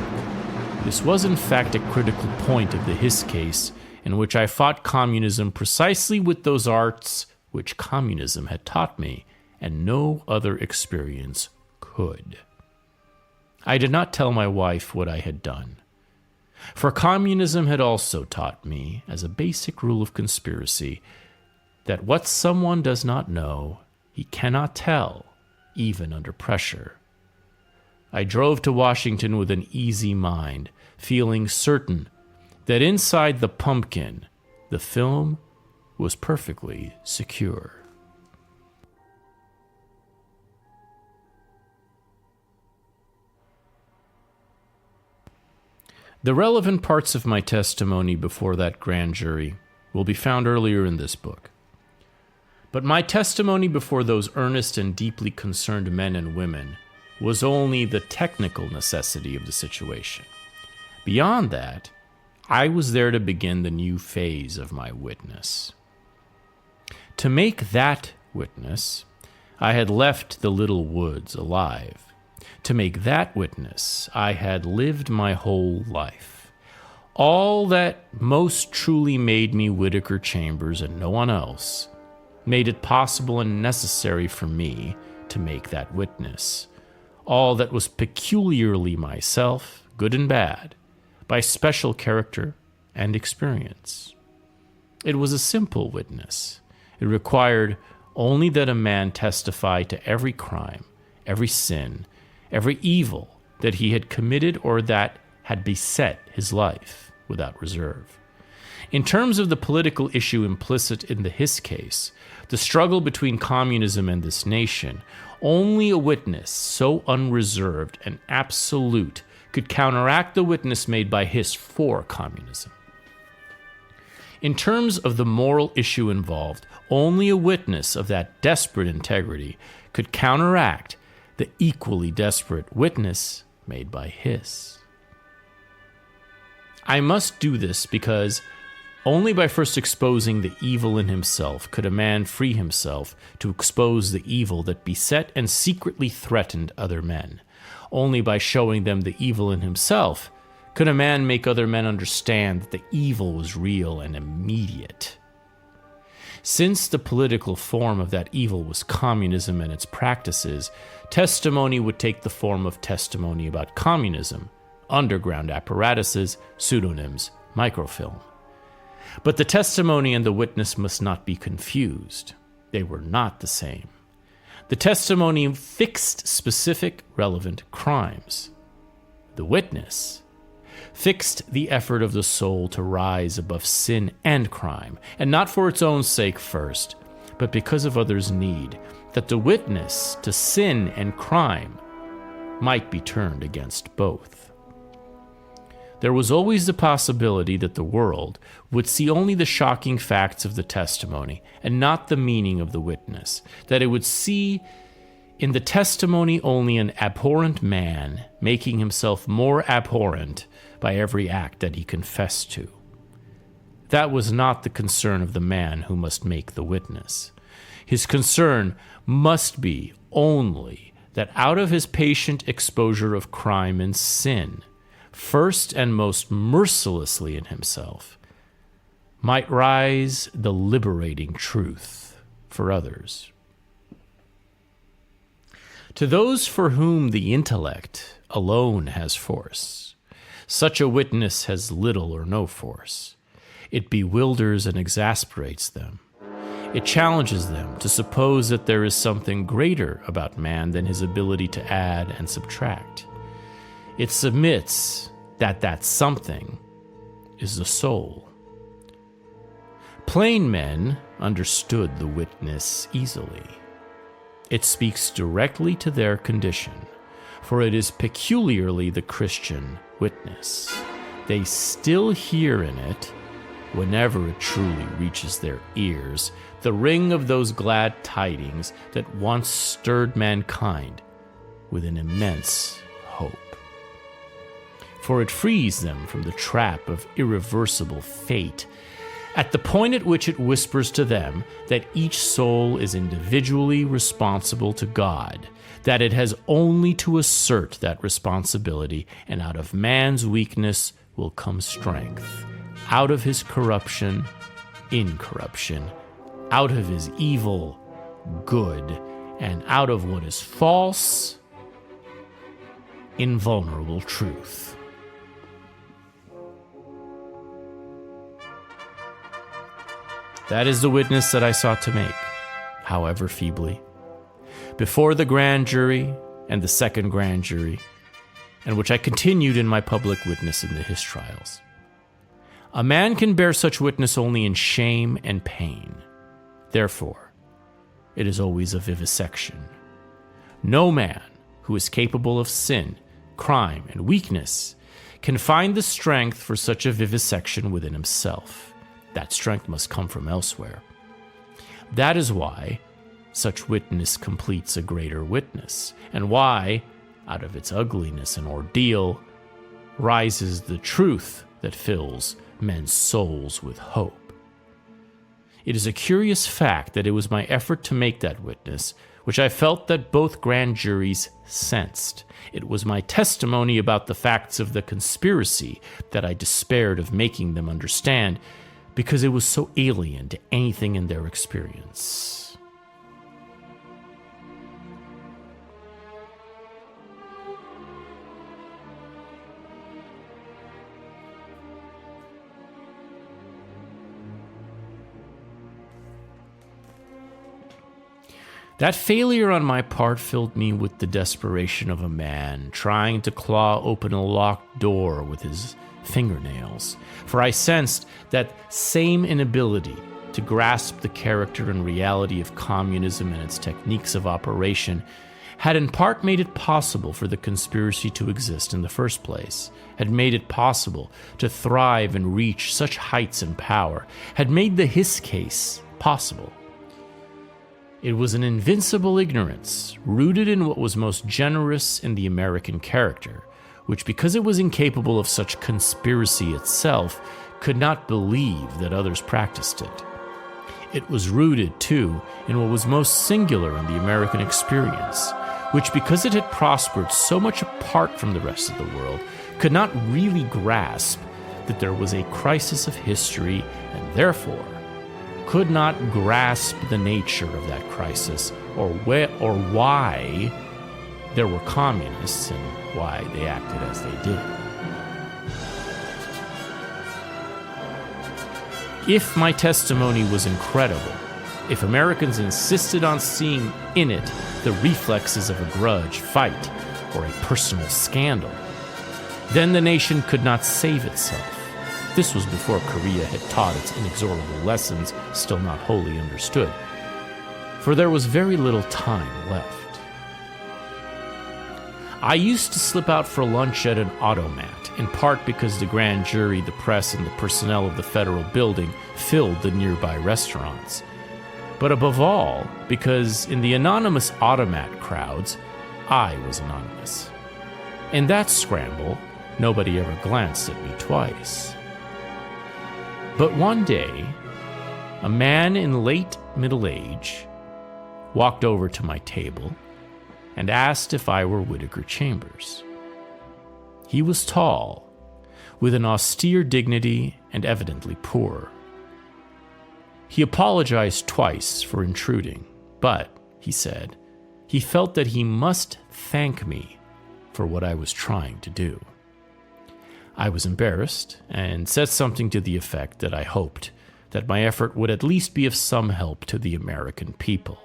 This was in fact a critical point of the Hiss case, in which I fought communism precisely with those arts which communism had taught me, and no other experience could. I did not tell my wife what I had done, for communism had also taught me, as a basic rule of conspiracy, that what someone does not know, he cannot tell, even under pressure. I drove to Washington with an easy mind, feeling certain that inside the pumpkin, the film was perfectly secure. The relevant parts of my testimony before that grand jury will be found earlier in this book. But my testimony before those earnest and deeply concerned men and women was only the technical necessity of the situation. Beyond that, I was there to begin the new phase of my witness. To make that witness, I had left the little woods alive. To make that witness, I had lived my whole life. All that most truly made me Whittaker Chambers and no one else made it possible and necessary for me to make that witness. All that was peculiarly myself, good and bad, by special character and experience. It was a simple witness. It required only that a man testify to every crime, every sin, every evil that he had committed or that had beset his life without reserve. In terms of the political issue implicit in the Hiss case, the struggle between communism and this nation, only a witness so unreserved and absolute could counteract the witness made by Hiss for communism. In terms of the moral issue involved, only a witness of that desperate integrity could counteract the equally desperate witness made by Hiss. I must do this because only by first exposing the evil in himself could a man free himself to expose the evil that beset and secretly threatened other men. Only by showing them the evil in himself could a man make other men understand that the evil was real and immediate. Since the political form of that evil was communism and its practices, testimony would take the form of testimony about communism, underground apparatuses, pseudonyms, microfilm. But the testimony and the witness must not be confused. They were not the same. The testimony fixed specific, relevant crimes. The witness fixed the effort of the soul to rise above sin and crime, and not for its own sake first, but because of others' need, that the witness to sin and crime might be turned against both. there was always the possibility that the world would see only the shocking facts of the testimony and not the meaning of the witness, that it would see in the testimony only an abhorrent man making himself more abhorrent by every act that he confessed to. That was not the concern of the man who must make the witness. His concern must be only that out of his patient exposure of crime and sin, first and most mercilessly in himself, might rise the liberating truth for others. To those for whom the intellect alone has force, such a witness has little or no force. It bewilders and exasperates them. It challenges them to suppose that there is something greater about man than his ability to add and subtract. It submits that that something is the soul. Plain men understood the witness easily. It speaks directly to their condition, for it is peculiarly the Christian witness. They still hear in it, whenever it truly reaches their ears, the ring of those glad tidings that once stirred mankind with an immense hope. For it frees them from the trap of irreversible fate, at the point at which it whispers to them that each soul is individually responsible to God, that it has only to assert that responsibility, and out of man's weakness will come strength. Out of his corruption, incorruption. Out of his evil, good. And out of what is false, invulnerable truth. That is the witness that I sought to make, however feebly, before the grand jury and the second grand jury, and which I continued in my public witness in his trials. A man can bear such witness only in shame and pain. Therefore, it is always a vivisection. No man who is capable of sin, crime, and weakness can find the strength for such a vivisection within himself. That strength must come from elsewhere. That is why such witness completes a greater witness, and why, out of its ugliness and ordeal, rises the truth that fills men's souls with hope. It is a curious fact that it was my effort to make that witness, which I felt that both grand juries sensed. It was my testimony about the facts of the conspiracy that I despaired of making them understand, because it was so alien to anything in their experience. That failure on my part filled me with the desperation of a man trying to claw open a locked door with his fingernails, for I sensed that same inability to grasp the character and reality of communism and its techniques of operation had in part made it possible for the conspiracy to exist in the first place, had made it possible to thrive and reach such heights in power, had made the Hiss case possible. It was an invincible ignorance, rooted in what was most generous in the American character, which, because it was incapable of such conspiracy itself, could not believe that others practiced it. It was rooted, too, in what was most singular in the American experience, which, because it had prospered so much apart from the rest of the world, could not really grasp that there was a crisis of history, and therefore could not grasp the nature of that crisis, or why there were communists and why they acted as they did. If my testimony was incredible, if Americans insisted on seeing in it the reflexes of a grudge fight or a personal scandal, then the nation could not save itself. This was before Korea had taught its inexorable lessons, still not wholly understood, for there was very little time left. I used to slip out for lunch at an automat in part because the grand jury, the press, and the personnel of the federal building filled the nearby restaurants. But above all, because in the anonymous automat crowds, I was anonymous. In that scramble, nobody ever glanced at me twice. But one day, a man in late middle age walked over to my table and asked if I were Whittaker Chambers. He was tall, with an austere dignity and evidently poor. He apologized twice for intruding, but, he said, he felt that he must thank me for what I was trying to do. I was embarrassed and said something to the effect that I hoped that my effort would at least be of some help to the American people.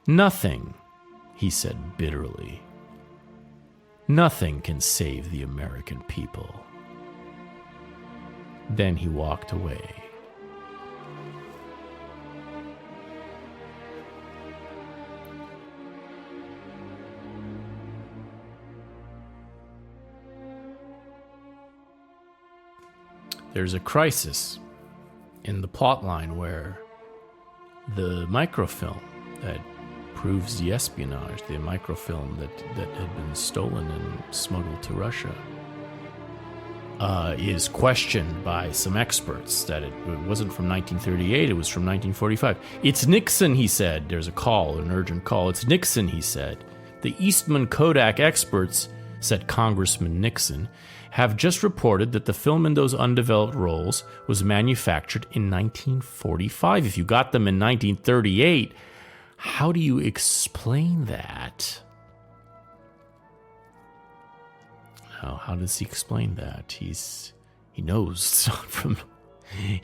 Nothing, he said bitterly. Nothing can save the American people. Then he walked away. There's a crisis in the plotline where the microfilm that proves the espionage, the microfilm that had been stolen and smuggled to Russia, is questioned by some experts that it wasn't from 1938, it was from 1945. It's Nixon, he said. There's a call, an urgent call. It's Nixon, he said. The Eastman Kodak experts, said Congressman Nixon, have just reported that the film in those undeveloped rolls was manufactured in 1945. If you got them in 1938, how do you explain that? How does he explain that? He knows it's not from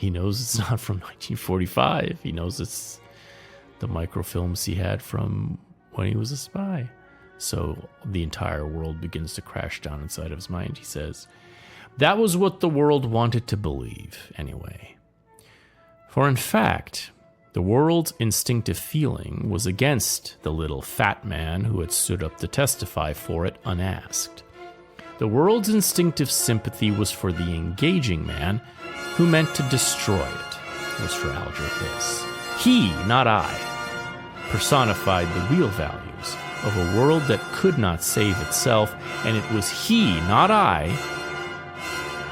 1945. He knows it's the microfilms he had from when he was a spy. So the entire world begins to crash down inside of his mind, he says. That was what the world wanted to believe, anyway. For in fact, the world's instinctive feeling was against the little fat man who had stood up to testify for it unasked. The world's instinctive sympathy was for the engaging man who meant to destroy it, was for Alger Hiss. He, not I, personified the real values of a world that could not save itself, and it was he, not I,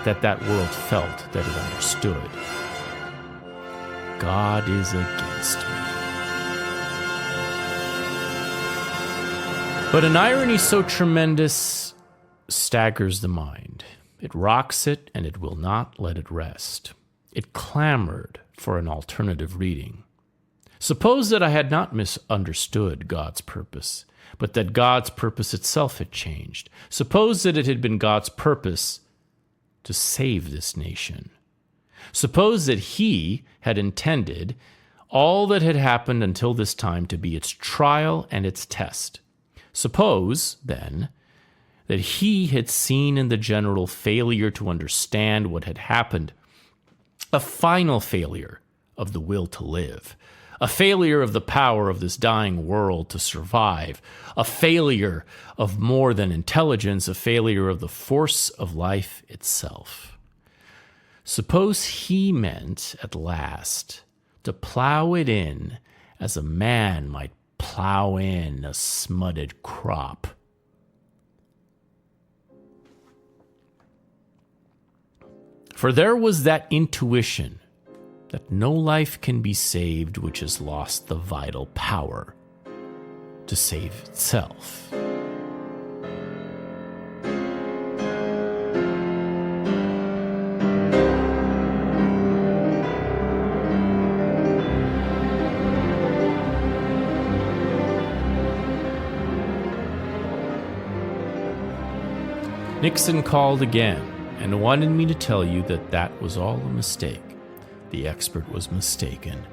that world felt that it understood. God is against me. But an irony so tremendous staggers the mind. It rocks it, and it will not let it rest. It clamored for an alternative reading. Suppose that I had not misunderstood God's purpose, but that God's purpose itself had changed. Suppose that it had been God's purpose to save this nation. Suppose that he had intended all that had happened until this time to be its trial and its test. Suppose, then, that he had seen in the general failure to understand what had happened a final failure of the will to live, a failure of the power of this dying world to survive, a failure of more than intelligence, a failure of the force of life itself. Suppose he meant, at last, to plow it in as a man might plow in a smutted crop. For there was that intuition that no life can be saved which has lost the vital power to save itself. Nixon called again and wanted me to tell you that was all a mistake. The expert was mistaken.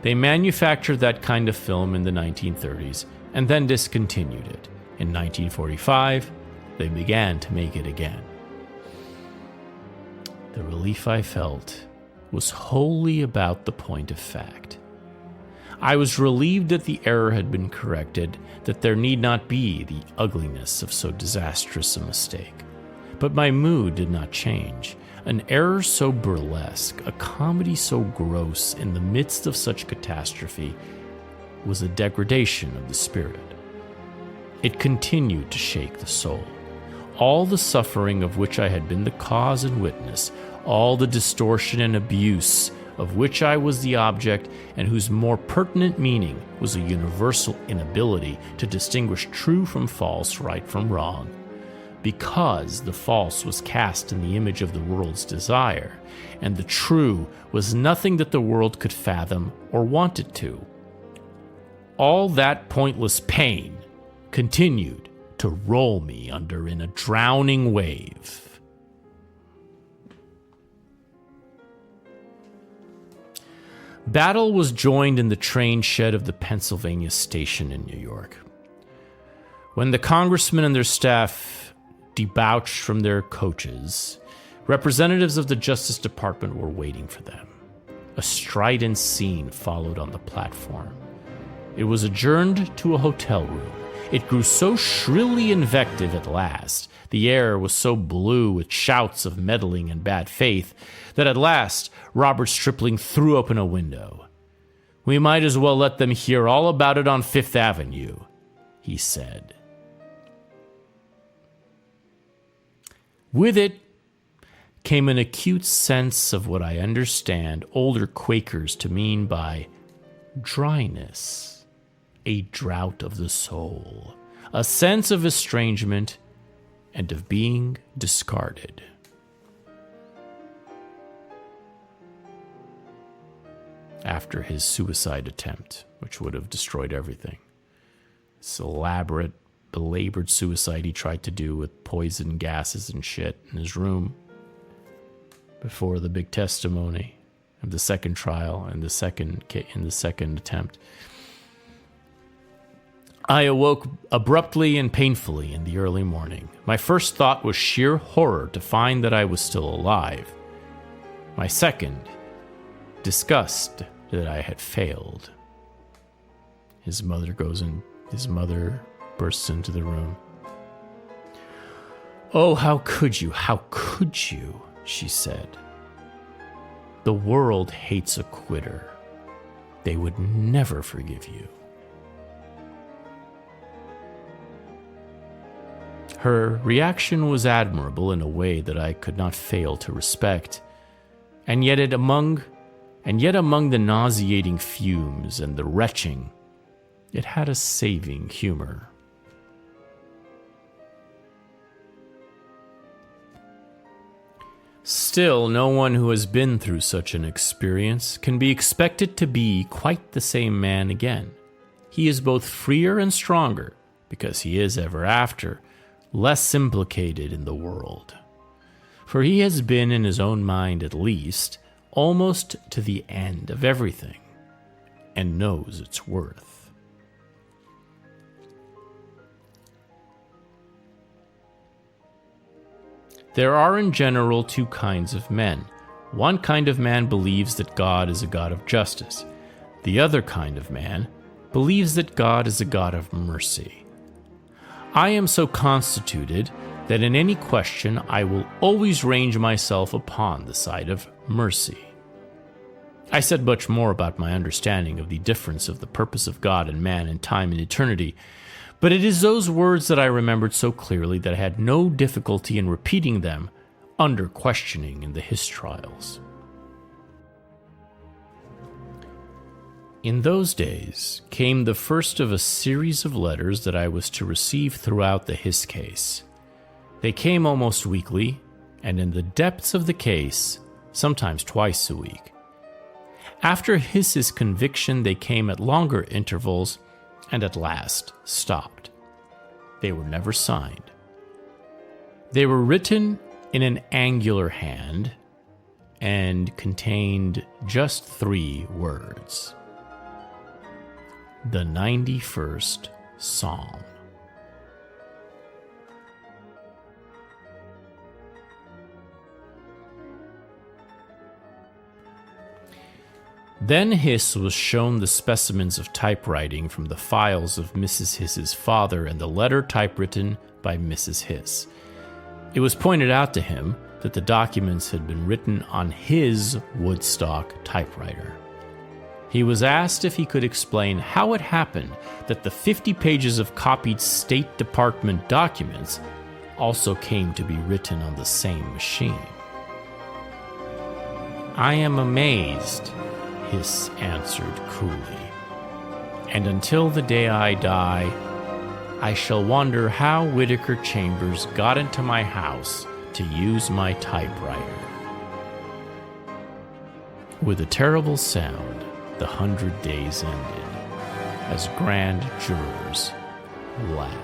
They manufactured that kind of film in the 1930s and then discontinued it. In 1945, they began to make it again. The relief I felt was wholly about the point of fact. I was relieved that the error had been corrected, that there need not be the ugliness of so disastrous a mistake. But my mood did not change. An error so burlesque, a comedy so gross in the midst of such catastrophe, was a degradation of the spirit. It continued to shake the soul. All the suffering of which I had been the cause and witness, all the distortion and abuse of which I was the object, and whose more pertinent meaning was a universal inability to distinguish true from false, right from wrong, because the false was cast in the image of the world's desire, and the true was nothing that the world could fathom or want it to. All that pointless pain continued to roll me under in a drowning wave. Battle was joined in the train shed of the Pennsylvania station in New York. When the congressmen and their staff debouched from their coaches, representatives of the Justice Department were waiting for them. A strident scene followed on the platform. It was adjourned to a hotel room. It grew so shrilly invective at last, the air was so blue with shouts of meddling and bad faith, that at last Robert Stripling threw open a window. "We might as well let them hear all about it on Fifth Avenue," he said. With it came an acute sense of what I understand older Quakers to mean by dryness, a drought of the soul, a sense of estrangement and of being discarded. After his suicide attempt, which would have destroyed everything. This elaborate, belabored suicide he tried to do with poison gases and shit in his room before the big testimony of the second trial and the second attempt. I awoke abruptly and painfully in the early morning. My first thought was sheer horror to find that I was still alive. My second, disgust that I had failed. His mother bursts into the room. "Oh, how could you? How could you?" she said. "The world hates a quitter. They would never forgive you." Her reaction was admirable in a way that I could not fail to respect, and yet among the nauseating fumes and the retching, it had a saving humor. Still, no one who has been through such an experience can be expected to be quite the same man again. He is both freer and stronger, because he is ever after less implicated in the world. For he has been, in his own mind at least, almost to the end of everything, and knows its worth. There are in general two kinds of men. One kind of man believes that God is a God of justice. The other kind of man believes that God is a God of mercy. I am so constituted that in any question I will always range myself upon the side of mercy. I said much more about my understanding of the difference of the purpose of God and man in time and eternity, but it is those words that I remembered so clearly that I had no difficulty in repeating them under questioning in the Hiss trials. In those days came the first of a series of letters that I was to receive throughout the Hiss case. They came almost weekly, and in the depths of the case, sometimes twice a week. After Hiss's conviction, they came at longer intervals, and at last stopped. They were never signed. They were written in an angular hand and contained just 3 words. The 91st Psalm. Then Hiss was shown the specimens of typewriting from the files of Mrs. Hiss's father and the letter typewritten by Mrs. Hiss. It was pointed out to him that the documents had been written on his Woodstock typewriter. He was asked if he could explain how it happened that the 50 pages of copied State Department documents also came to be written on the same machine. "I am amazed," Hiss answered coolly, "and until the day I die, I shall wonder how Whittaker Chambers got into my house to use my typewriter." With a terrible sound, the 100 days ended as grand jurors laughed.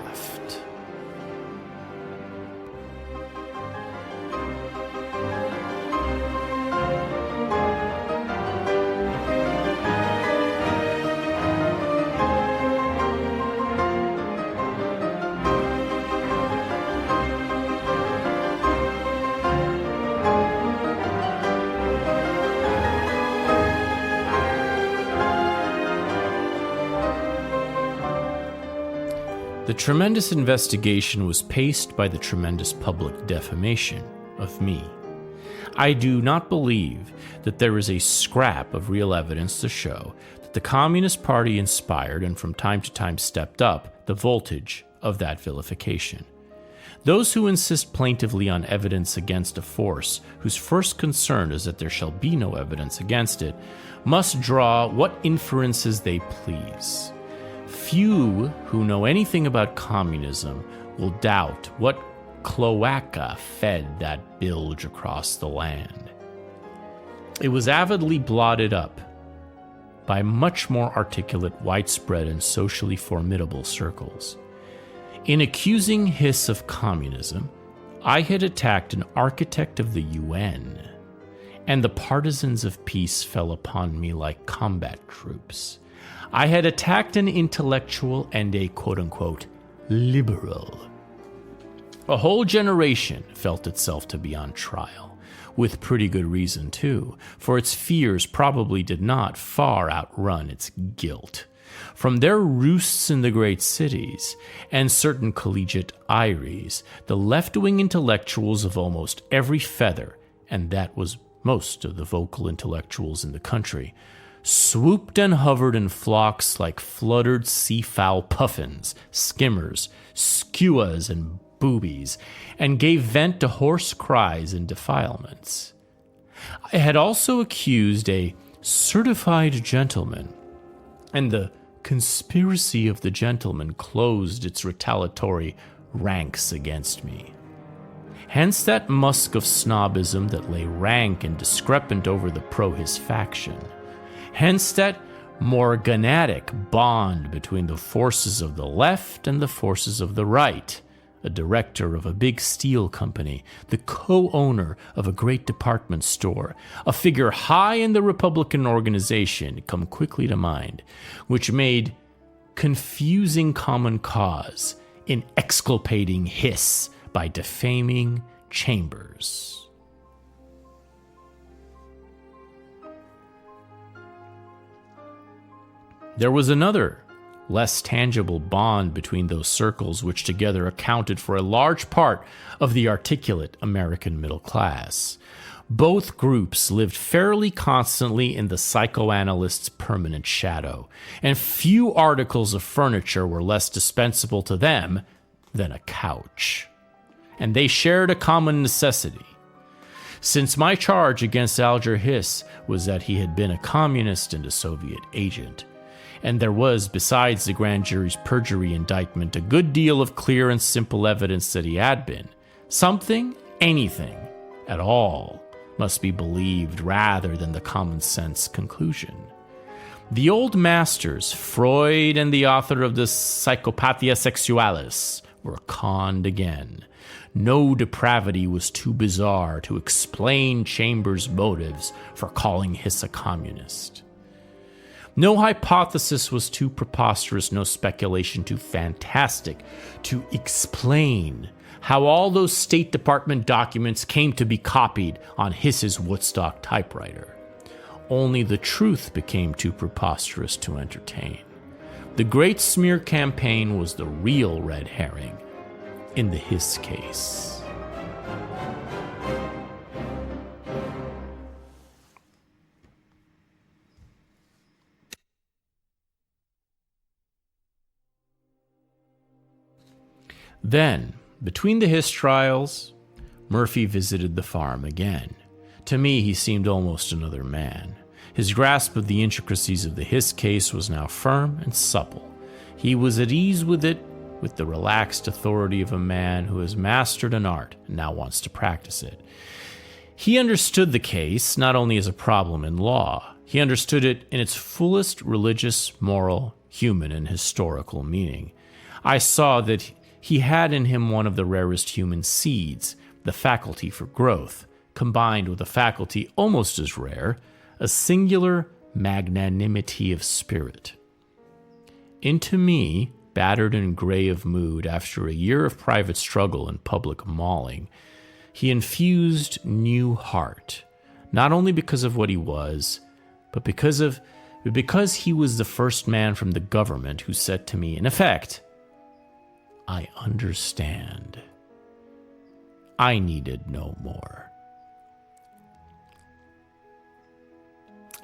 The tremendous investigation was paced by the tremendous public defamation of me. I do not believe that there is a scrap of real evidence to show that the Communist Party inspired and from time to time stepped up the voltage of that vilification. Those who insist plaintively on evidence against a force whose first concern is that there shall be no evidence against it must draw what inferences they please. Few who know anything about communism will doubt what cloaca fed that bilge across the land. It was avidly blotted up by much more articulate, widespread, and socially formidable circles. In accusing Hiss of communism, I had attacked an architect of the UN, and the partisans of peace fell upon me like combat troops. I had attacked an intellectual and a quote-unquote liberal. A whole generation felt itself to be on trial, with pretty good reason too, for its fears probably did not far outrun its guilt. From their roosts in the great cities and certain collegiate eyries, the left-wing intellectuals of almost every feather, and that was most of the vocal intellectuals in the country, swooped and hovered in flocks like fluttered seafowl puffins, skimmers, skuas, and boobies, and gave vent to hoarse cries and defilements. I had also accused a certified gentleman, and the conspiracy of the gentleman closed its retaliatory ranks against me. Hence that musk of snobism that lay rank and discrepant over the pro-Hiss faction. Hence that morganatic bond between the forces of the left and the forces of the right, a director of a big steel company, the co-owner of a great department store, a figure high in the Republican organization, come quickly to mind, which made confusing common cause in exculpating Hiss by defaming Chambers. There was another, less tangible bond between those circles which together accounted for a large part of the articulate American middle class. Both groups lived fairly constantly in the psychoanalyst's permanent shadow, and few articles of furniture were less dispensable to them than a couch. And they shared a common necessity. Since my charge against Alger Hiss was that he had been a communist and a Soviet agent, and there was, besides the grand jury's perjury indictment, a good deal of clear and simple evidence that he had been. Something, anything, at all, must be believed rather than the common sense conclusion. The old masters, Freud and the author of the Psychopathia Sexualis, were conned again. No depravity was too bizarre to explain Chambers' motives for calling Hiss a communist. No hypothesis was too preposterous, no speculation too fantastic to explain how all those State Department documents came to be copied on Hiss's Woodstock typewriter. only the truth became too preposterous to entertain. The great smear campaign was the real red herring in the Hiss case. Then, between the Hiss trials, Murphy visited the farm again. To me, he seemed almost another man. His grasp of the intricacies of the Hiss case was now firm and supple. He was at ease with it, with the relaxed authority of a man who has mastered an art and now wants to practice it. He understood the case not only as a problem in law, he understood it in its fullest religious, moral, human, and historical meaning. I saw that he had in him one of the rarest human seeds, the faculty for growth, combined with a faculty almost as rare, a singular magnanimity of spirit. Into me, battered and gray of mood after a year of private struggle and public mauling, he infused new heart, not only because of what he was, but because he was the first man from the government who said to me, in effect, "I understand." I needed no more.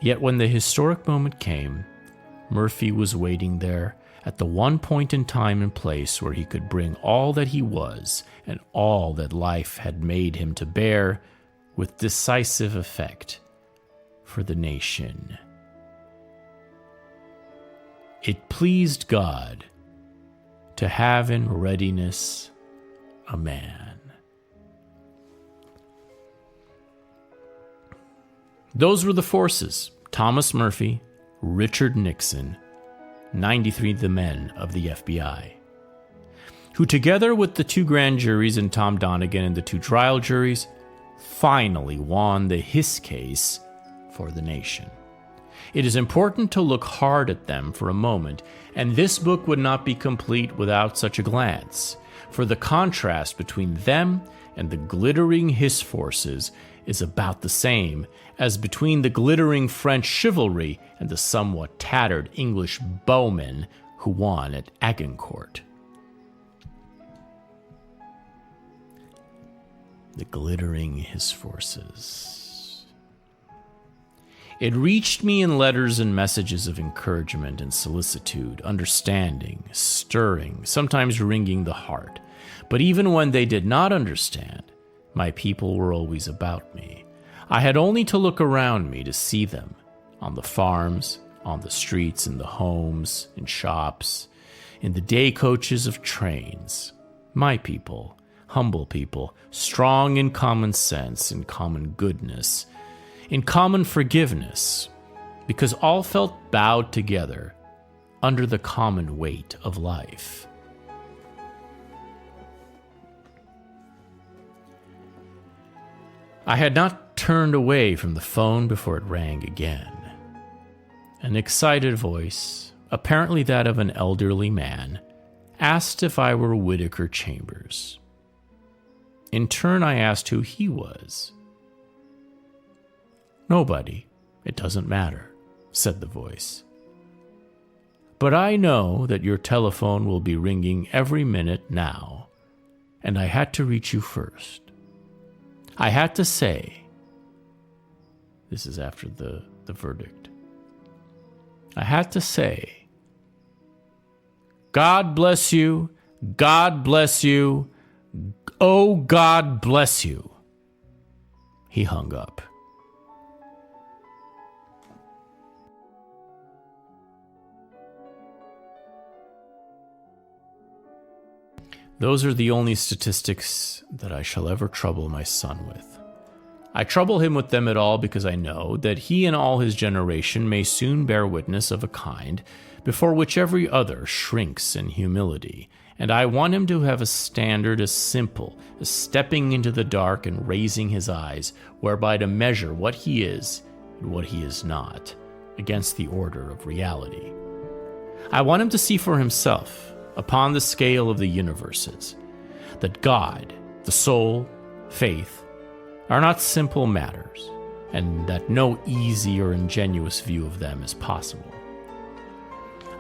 Yet when the historic moment came, Murphy was waiting there at the one point in time and place where he could bring all that he was and all that life had made him to bear with decisive effect for the nation. It pleased God to have in readiness a man. Those were the forces: Thomas Murphy, Richard Nixon, 93 the men of the FBI, who together with the 2 grand juries and Tom Donegan and the 2 trial juries, finally won the Hiss case for the nation. It is important to look hard at them for a moment, and this book would not be complete without such a glance, for the contrast between them and the glittering Hiss forces is about the same as between the glittering French chivalry and the somewhat tattered English bowmen who won at Agincourt. The glittering Hiss forces. It reached me in letters and messages of encouragement and solicitude, understanding, stirring, sometimes wringing the heart. But even when they did not understand, my people were always about me. I had only to look around me to see them, on the farms, on the streets, in the homes, in shops, in the day coaches of trains. My people, humble people, strong in common sense and common goodness, in common forgiveness, because all felt bowed together under the common weight of life. I had not turned away from the phone before it rang again. An excited voice, apparently that of an elderly man, asked if I were Whittaker Chambers. In turn, I asked who he was. "Nobody. It doesn't matter," said the voice. "But I know that your telephone will be ringing every minute now, and I had to reach you first. I had to say," this is after the verdict, "I had to say, God bless you, God bless you, oh God bless you." He hung up. Those are the only statistics that I shall ever trouble my son with. I trouble him with them at all because I know that he and all his generation may soon bear witness of a kind before which every other shrinks in humility, and I want him to have a standard as simple as stepping into the dark and raising his eyes, whereby to measure what he is and what he is not, against the order of reality. I want him to see for himself, upon the scale of the universes, that God, the soul, faith, are not simple matters, and that no easy or ingenuous view of them is possible.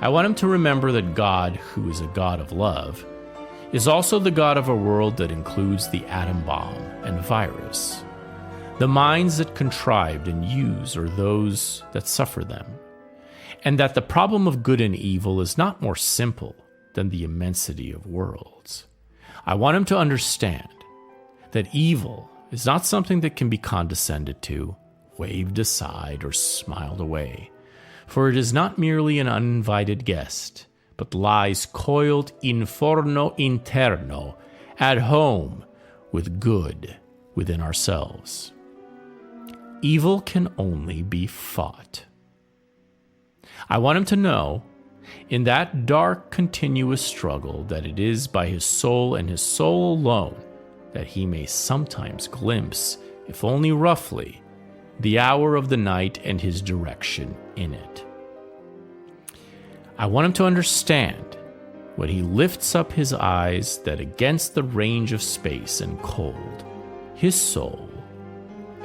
I want him to remember that God, who is a God of love, is also the God of a world that includes the atom bomb and virus. The minds that contrived and use are those that suffer them, and that the problem of good and evil is not more simple than the immensity of worlds. I want him to understand that evil is not something that can be condescended to, waved aside, or smiled away, for it is not merely an uninvited guest, but lies coiled in forno interno, at home with good within ourselves. Evil can only be fought. I want him to know, in that dark, continuous struggle, that it is by his soul and his soul alone that he may sometimes glimpse, if only roughly, the hour of the night and his direction in it. I want him to understand, when he lifts up his eyes, that against the range of space and cold, his soul,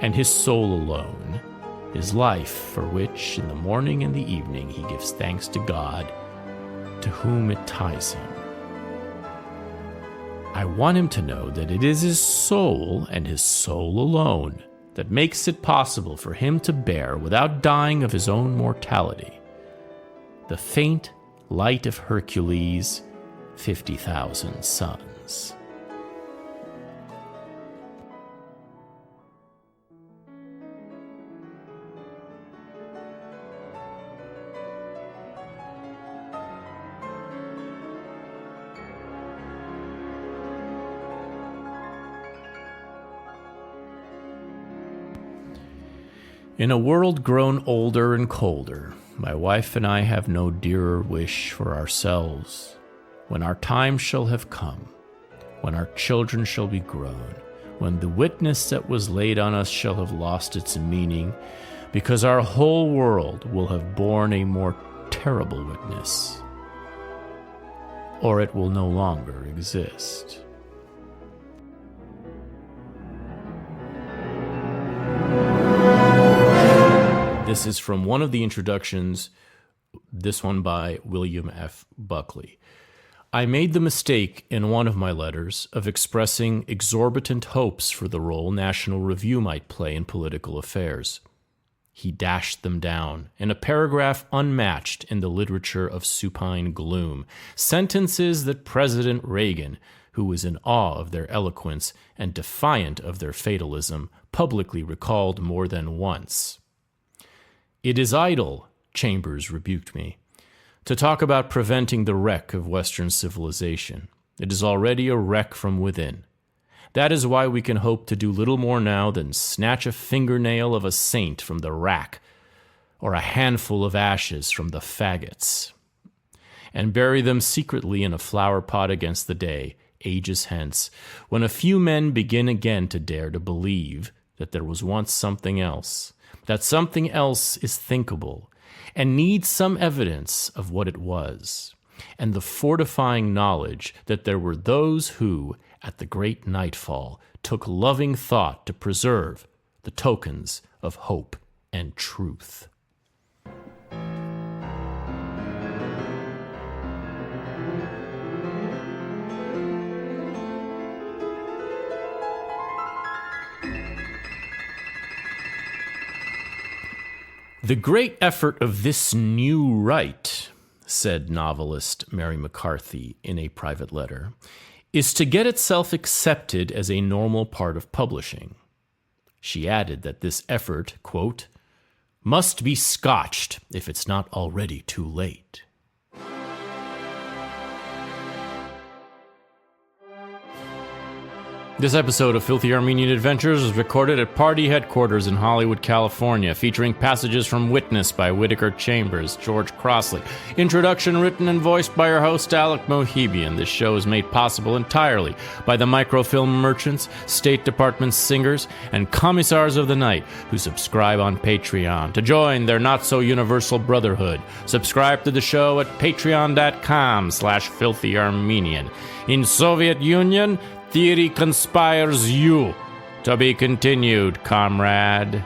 and his soul alone, his life, for which in the morning and the evening he gives thanks to God, to whom it ties him. I want him to know that it is his soul and his soul alone that makes it possible for him to bear, without dying of his own mortality, the faint light of Hercules' 50,000 suns. In a world grown older and colder, my wife and I have no dearer wish for ourselves. When our time shall have come, when our children shall be grown, when the witness that was laid on us shall have lost its meaning, because our whole world will have borne a more terrible witness, or it will no longer exist. This is from one of the introductions, this one by William F. Buckley. I made the mistake in one of my letters of expressing exorbitant hopes for the role National Review might play in political affairs. He dashed them down in a paragraph unmatched in the literature of supine gloom, sentences that President Reagan, who was in awe of their eloquence and defiant of their fatalism, publicly recalled more than once. It is idle, Chambers rebuked me, to talk about preventing the wreck of Western civilization. It is already a wreck from within. That is why we can hope to do little more now than snatch a fingernail of a saint from the rack, or a handful of ashes from the faggots, and bury them secretly in a flower pot against the day, ages hence, when a few men begin again to dare to believe that there was once something else, that something else is thinkable, and needs some evidence of what it was, and the fortifying knowledge that there were those who, at the great nightfall, took loving thought to preserve the tokens of hope and truth. The great effort of this new right, said novelist Mary McCarthy in a private letter, is to get itself accepted as a normal part of publishing. She added that this effort, quote, must be scotched if it's not already too late. This episode of Filthy Armenian Adventures was recorded at Party Headquarters in Hollywood, California, featuring passages from Witness by Whittaker Chambers, George Crossley. Introduction written and voiced by our host, Alec Mohibian. This show is made possible entirely by the microfilm merchants, State Department singers, and commissars of the night who subscribe on Patreon. To join their not-so-universal brotherhood, subscribe to the show at patreon.com/filthyarmenian. In Soviet Union, theory conspires you. To be continued, comrade.